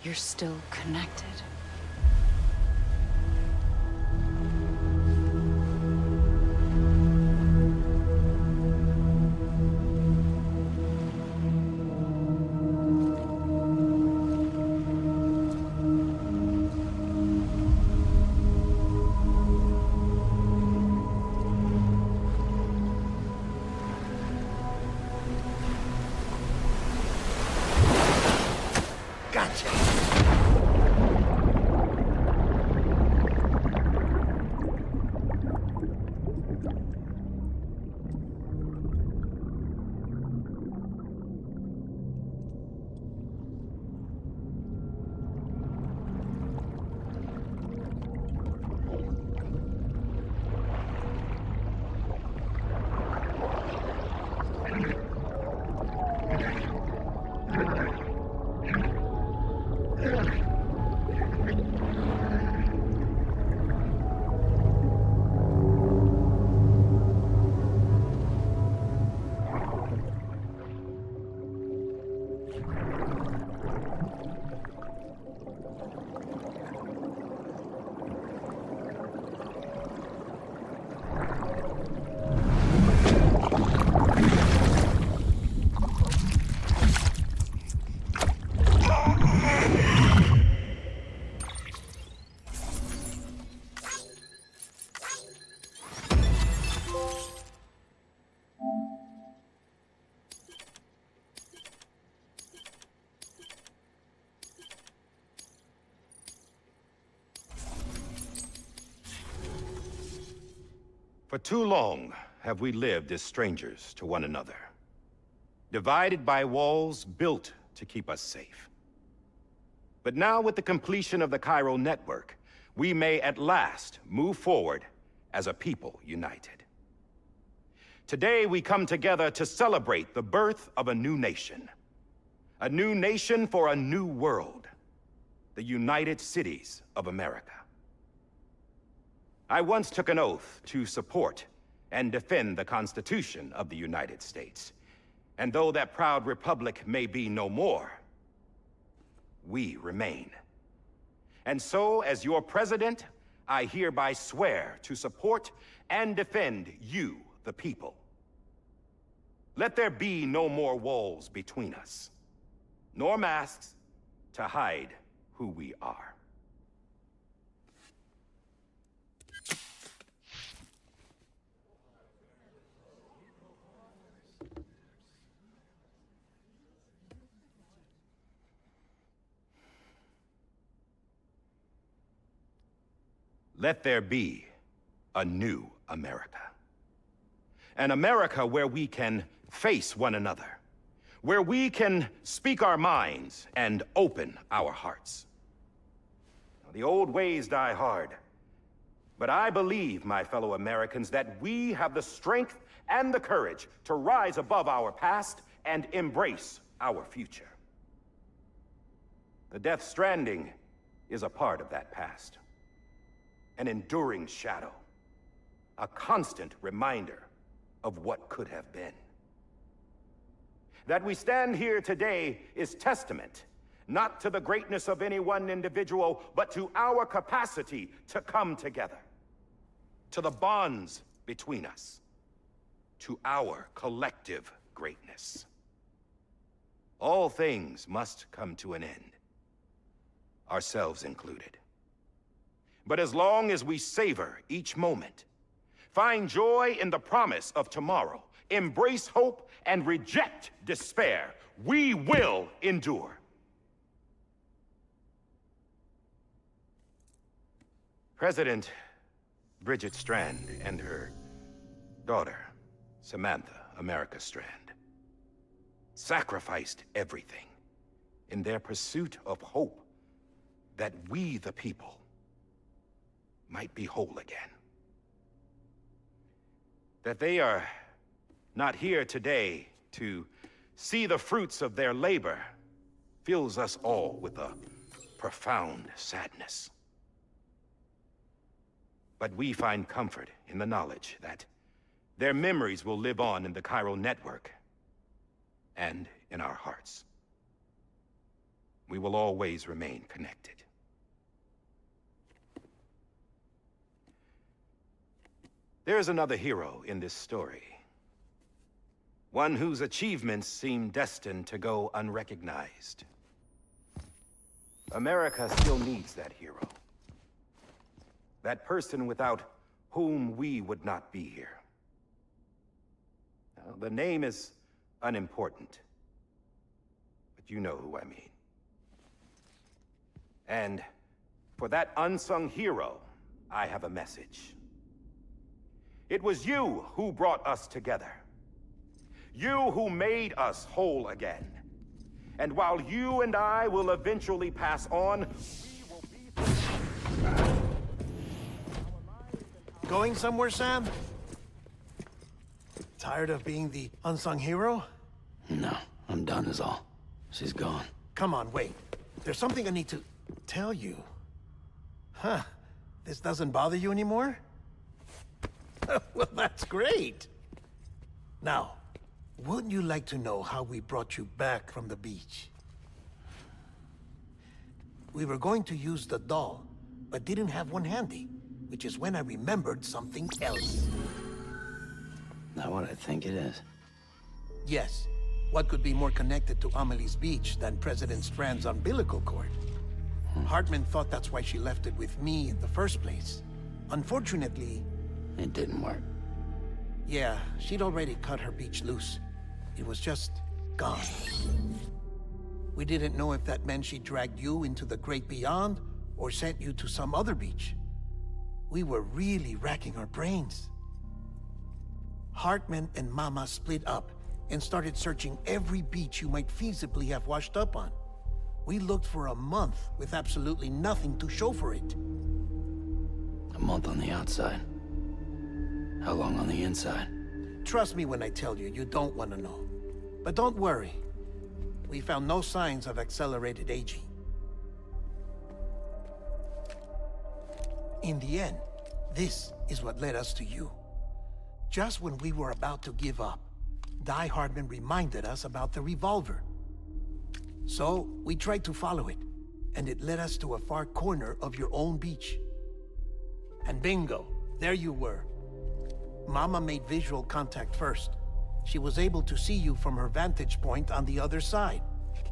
You're still connected. For too long have we lived as strangers to one another, divided by walls built to keep us safe. But now, with the completion of the Cairo network, we may at last move forward as a people united. Today, we come together to celebrate the birth of a new nation. A new nation for a new world. The United Cities of America. I once took an oath to support and defend the Constitution of the United States. And though that proud republic may be no more, we remain. And so, as your president, I hereby swear to support and defend you, the people. Let there be no more walls between us, nor masks to hide who we are. Let there be a new America. An America where we can face one another, where we can speak our minds and open our hearts. The old ways die hard, but I believe, my fellow Americans, that we have the strength and the courage to rise above our past and embrace our future. The Death Stranding is a part of that past. An enduring shadow, a constant reminder of what could have been. That we stand here today is testament, not to the greatness of any one individual, but to our capacity to come together, to the bonds between us, to our collective greatness. All things must come to an end, ourselves included. But as long as we savor each moment, find joy in the promise of tomorrow, embrace hope, and reject despair, we will endure. President Bridget Strand and her daughter, Samantha America Strand, sacrificed everything in their pursuit of hope that we, the people, might be whole again. That they are not here today to see the fruits of their labor fills us all with a profound sadness. But we find comfort in the knowledge that their memories will live on in the Chiral network and in our hearts. We will always remain connected. There's another hero in this story. One whose achievements seem destined to go unrecognized. America still needs that hero. That person without whom we would not be here. Now, the name is unimportant, but you know who I mean. And for that unsung hero, I have a message. It was you who brought us together. You who made us whole again. And while you and I will eventually pass on, we will be... Going somewhere, Sam? Tired of being the unsung hero? No, I'm done is all. She's gone. Come on, wait. There's something I need to tell you. Huh. This doesn't bother you anymore? Well, that's great. Now, wouldn't you like to know how we brought you back from the beach? We were going to use the doll, but didn't have one handy, which is when I remembered something else. Not what I think it is. Yes. What could be more connected to Amelie's beach than President Strand's umbilical cord? Hartman thought that's why she left it with me in the first place. Unfortunately... It didn't work. Yeah, she'd already cut her beach loose. It was just gone. We didn't know if that meant she dragged you into the great beyond, or sent you to some other beach. We were really racking our brains. Hartman and Mama split up and started searching every beach you might feasibly have washed up on. We looked for a month with absolutely nothing to show for it. A month on the outside. How long on the inside? Trust me when I tell you, you don't want to know. But don't worry. We found no signs of accelerated aging. In the end, this is what led us to you. Just when we were about to give up, Die Hardman reminded us about the revolver. So, we tried to follow it, and it led us to a far corner of your own beach. And bingo, there you were. Mama made visual contact first. She was able to see you from her vantage point on the other side.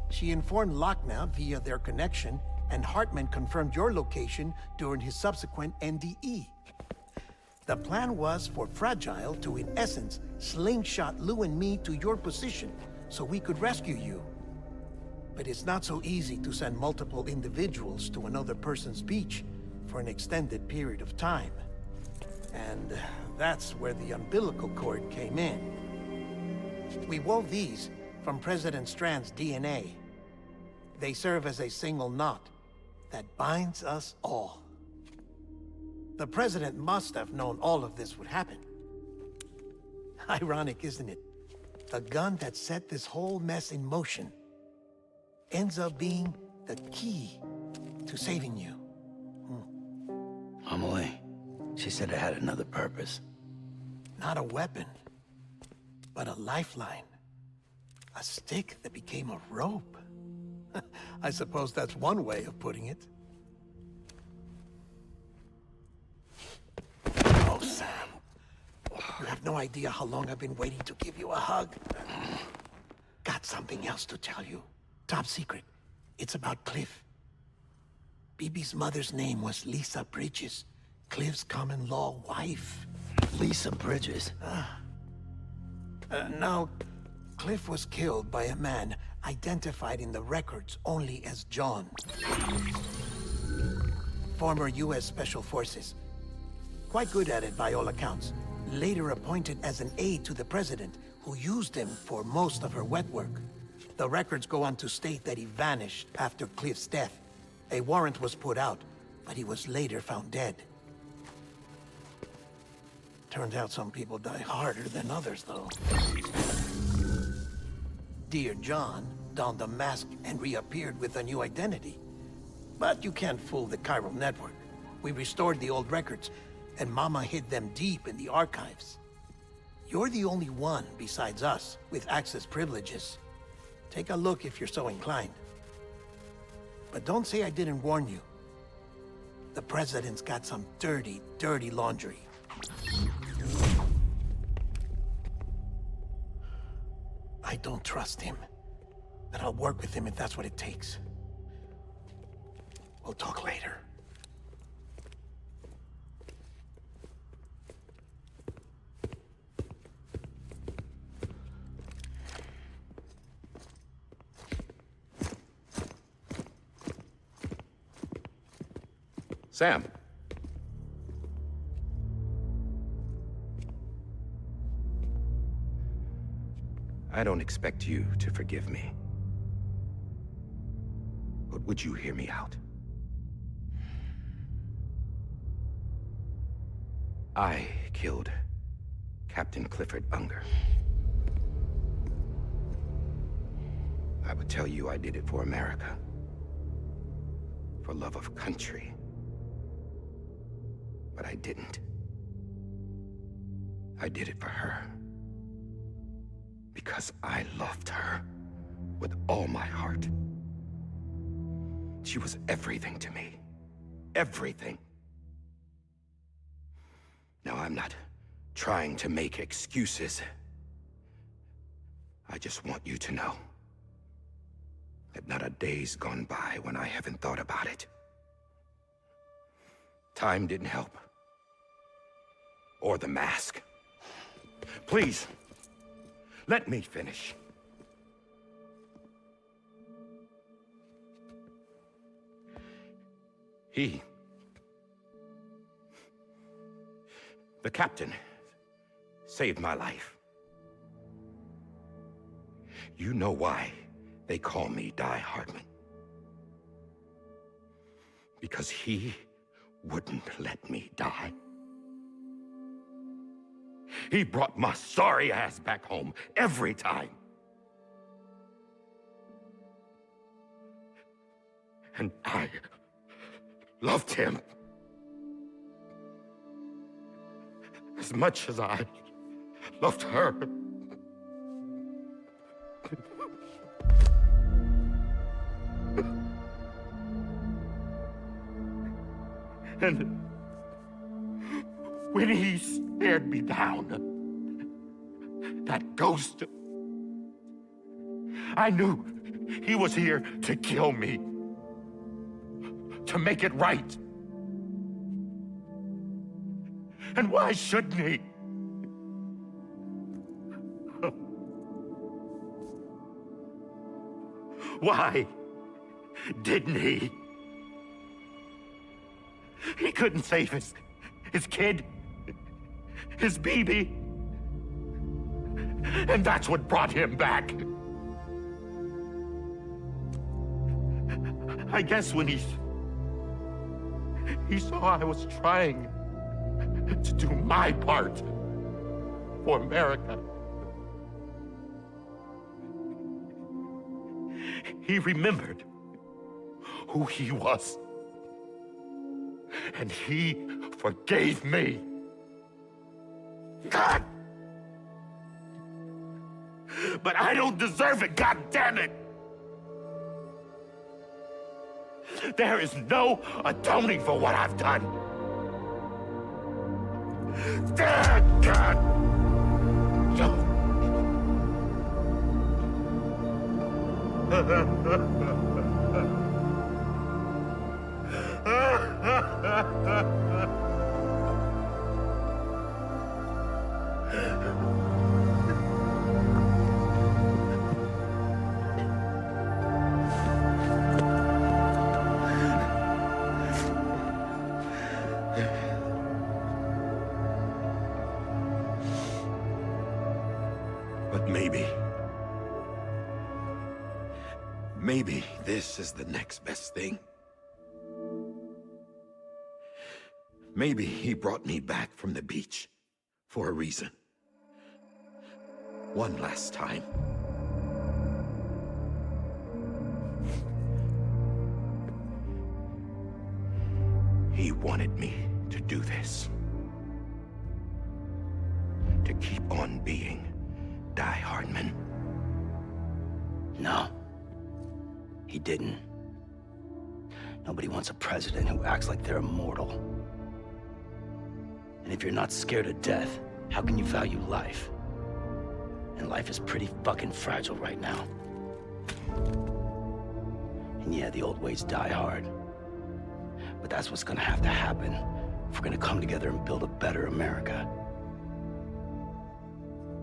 She informed Lochner via their connection, and Hartman confirmed your location during his subsequent NDE. The plan was for Fragile to, in essence, slingshot Lou and me to your position so we could rescue you. But it's not so easy to send multiple individuals to another person's beach for an extended period of time. And that's where the umbilical cord came in. We wove these from President Strand's DNA. They serve as a single knot that binds us all. The President must have known all of this would happen. Ironic, isn't it? The gun that set this whole mess in motion ends up being the key to saving you. Amelie, she said it had another purpose. Not a weapon, but a lifeline. A stick that became a rope. I suppose that's one way of putting it. Oh, Sam. You have no idea how long I've been waiting to give you a hug. Got something else to tell you. Top secret. It's about Cliff. BB's mother's name was Lisa Bridges, Cliff's common-law wife. Lisa Bridges? Now, Cliff was killed by a man identified in the records only as John. Former U.S. Special Forces. Quite good at it by all accounts. Later appointed as an aide to the president, who used him for most of her wet work. The records go on to state that he vanished after Cliff's death. A warrant was put out, but he was later found dead. Turns out some people die harder than others, though. Dear John donned a mask and reappeared with a new identity. But you can't fool the chiral network. We restored the old records, and Mama hid them deep in the archives. You're the only one, besides us, with access privileges. Take a look if you're so inclined. But don't say I didn't warn you. The President's got some dirty, dirty laundry. I don't trust him, but I'll work with him if that's what it takes. We'll talk later. Sam. I don't expect you to forgive me. But would you hear me out? I killed Captain Clifford Unger. I would tell you I did it for America. For love of country. But I didn't. I did it for her. Because I loved her with all my heart. She was everything to me. Everything. Now, I'm not trying to make excuses. I just want you to know that not a day's gone by when I haven't thought about it. Time didn't help. Or the mask. Please, let me finish. The captain, saved my life. You know why they call me Die Hardman. Because he wouldn't let me die. He brought my sorry ass back home every time. And I loved him as much as I loved her. And when he stared me down, that ghost, I knew he was here to kill me, to make it right. And why shouldn't he? Why didn't he? He couldn't save his kid, his baby. And that's what brought him back. I guess when he saw I was trying to do my part for America, he remembered who he was. And he forgave me. God! But I don't deserve it, God damn it! There is no atoning for what I've done. God! But maybe this is the next best thing. Maybe he brought me back from the beach for a reason. One last time. He wanted me to do this. To keep on being Die Hardman. No. He didn't. Nobody wants a president who acts like they're immortal. And if you're not scared of death, how can you value life? And life is pretty fucking fragile right now. And yeah, the old ways die hard. But that's what's gonna have to happen if we're gonna come together and build a better America.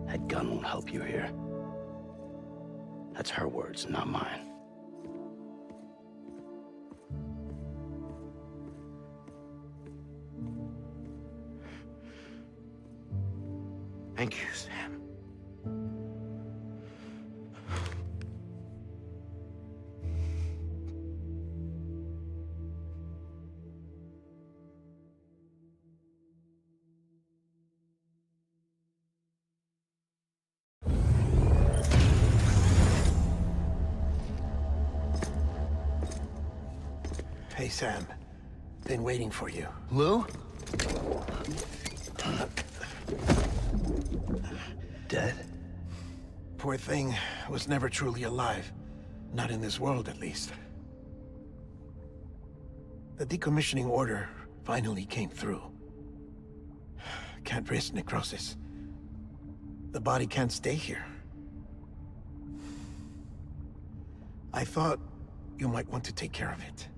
That gun won't help you here. That's her words, not mine. Thank you, Sam. Hey, Sam. Been waiting for you. Lou? Dead? Poor thing was never truly alive. Not in this world, at least. The decommissioning order finally came through. Can't risk necrosis. The body can't stay here. I thought you might want to take care of it.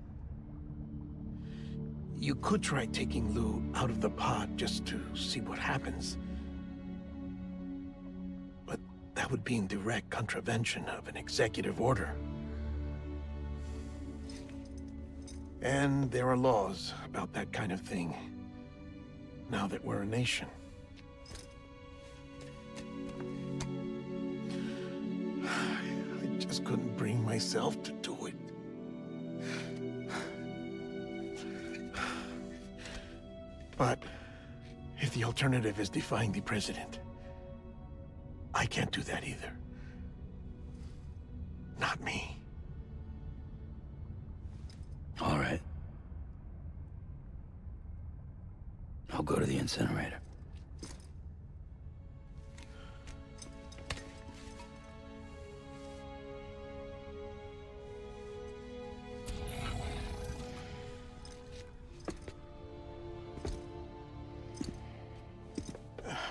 You could try taking Lou out of the pod just to see what happens. But that would be in direct contravention of an executive order. And there are laws about that kind of thing, now that we're a nation. I just couldn't bring myself to do it. But if the alternative is defying the president, I can't do that either. Not me. All right. I'll go to the incinerator.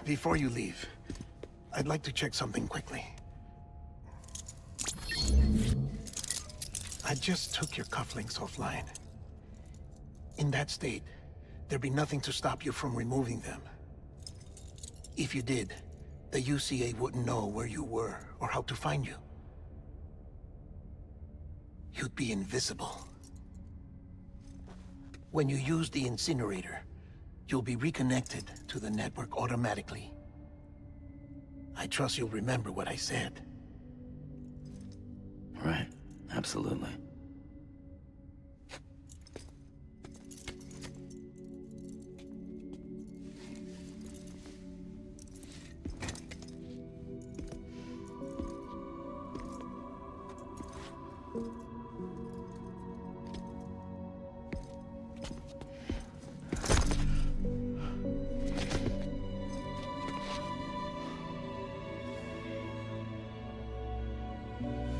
Before you leave, I'd like to check something quickly. I just took your cufflinks offline. In that state, there'd be nothing to stop you from removing them. If you did, the UCA wouldn't know where you were or how to find you. You'd be invisible. When you use the incinerator, you'll be reconnected to the network automatically. I trust you'll remember what I said. Right. Absolutely.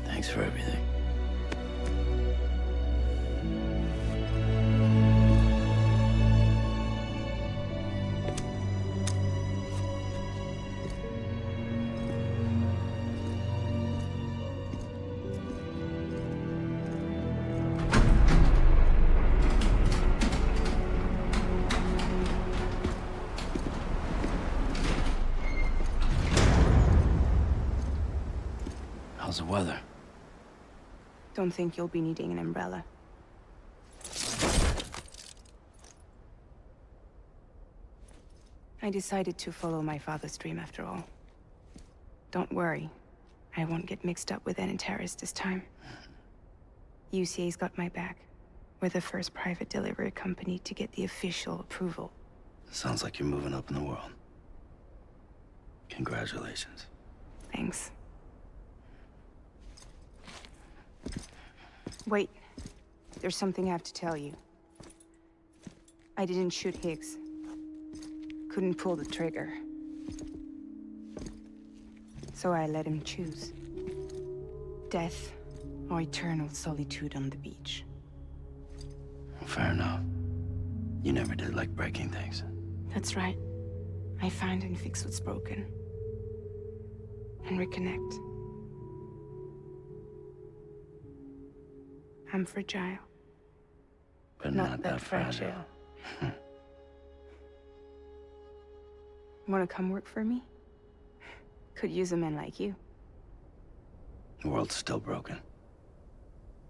Thanks for everything. How's the weather? Don't think you'll be needing an umbrella. I decided to follow my father's dream after all. Don't worry. I won't get mixed up with any terrorists this time. UCA's got my back. We're the first private delivery company to get the official approval. Sounds like you're moving up in the world. Congratulations. Thanks. Wait. There's something I have to tell you. I didn't shoot Higgs. Couldn't pull the trigger. So I let him choose. Death or eternal solitude on the beach. Fair enough. You never did like breaking things. That's right. I find and fix what's broken. And reconnect. I'm fragile. But not that fragile. Wanna come work for me? Could use a man like you. The world's still broken.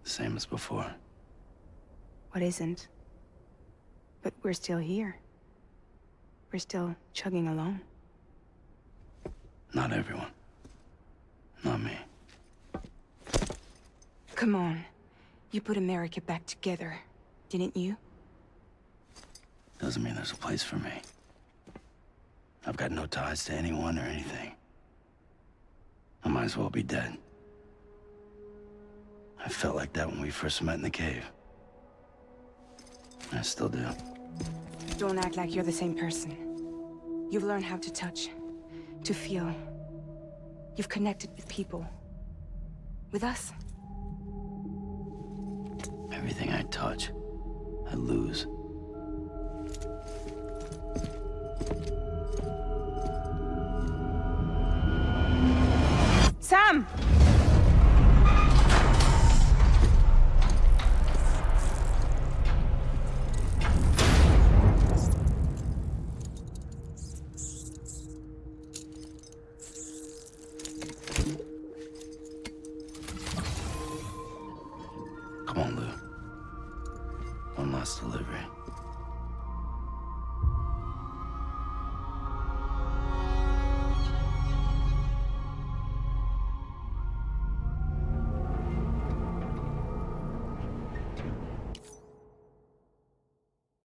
The same as before. What isn't? But we're still here. We're still chugging along. Not everyone. Not me. Come on. You put America back together, didn't you? Doesn't mean there's a place for me. I've got no ties to anyone or anything. I might as well be dead. I felt like that when we first met in the cave. I still do. Don't act like you're the same person. You've learned how to touch, to feel. You've connected with people. With us. Everything I touch, I lose. Sam! Come on, Lou. One last delivery.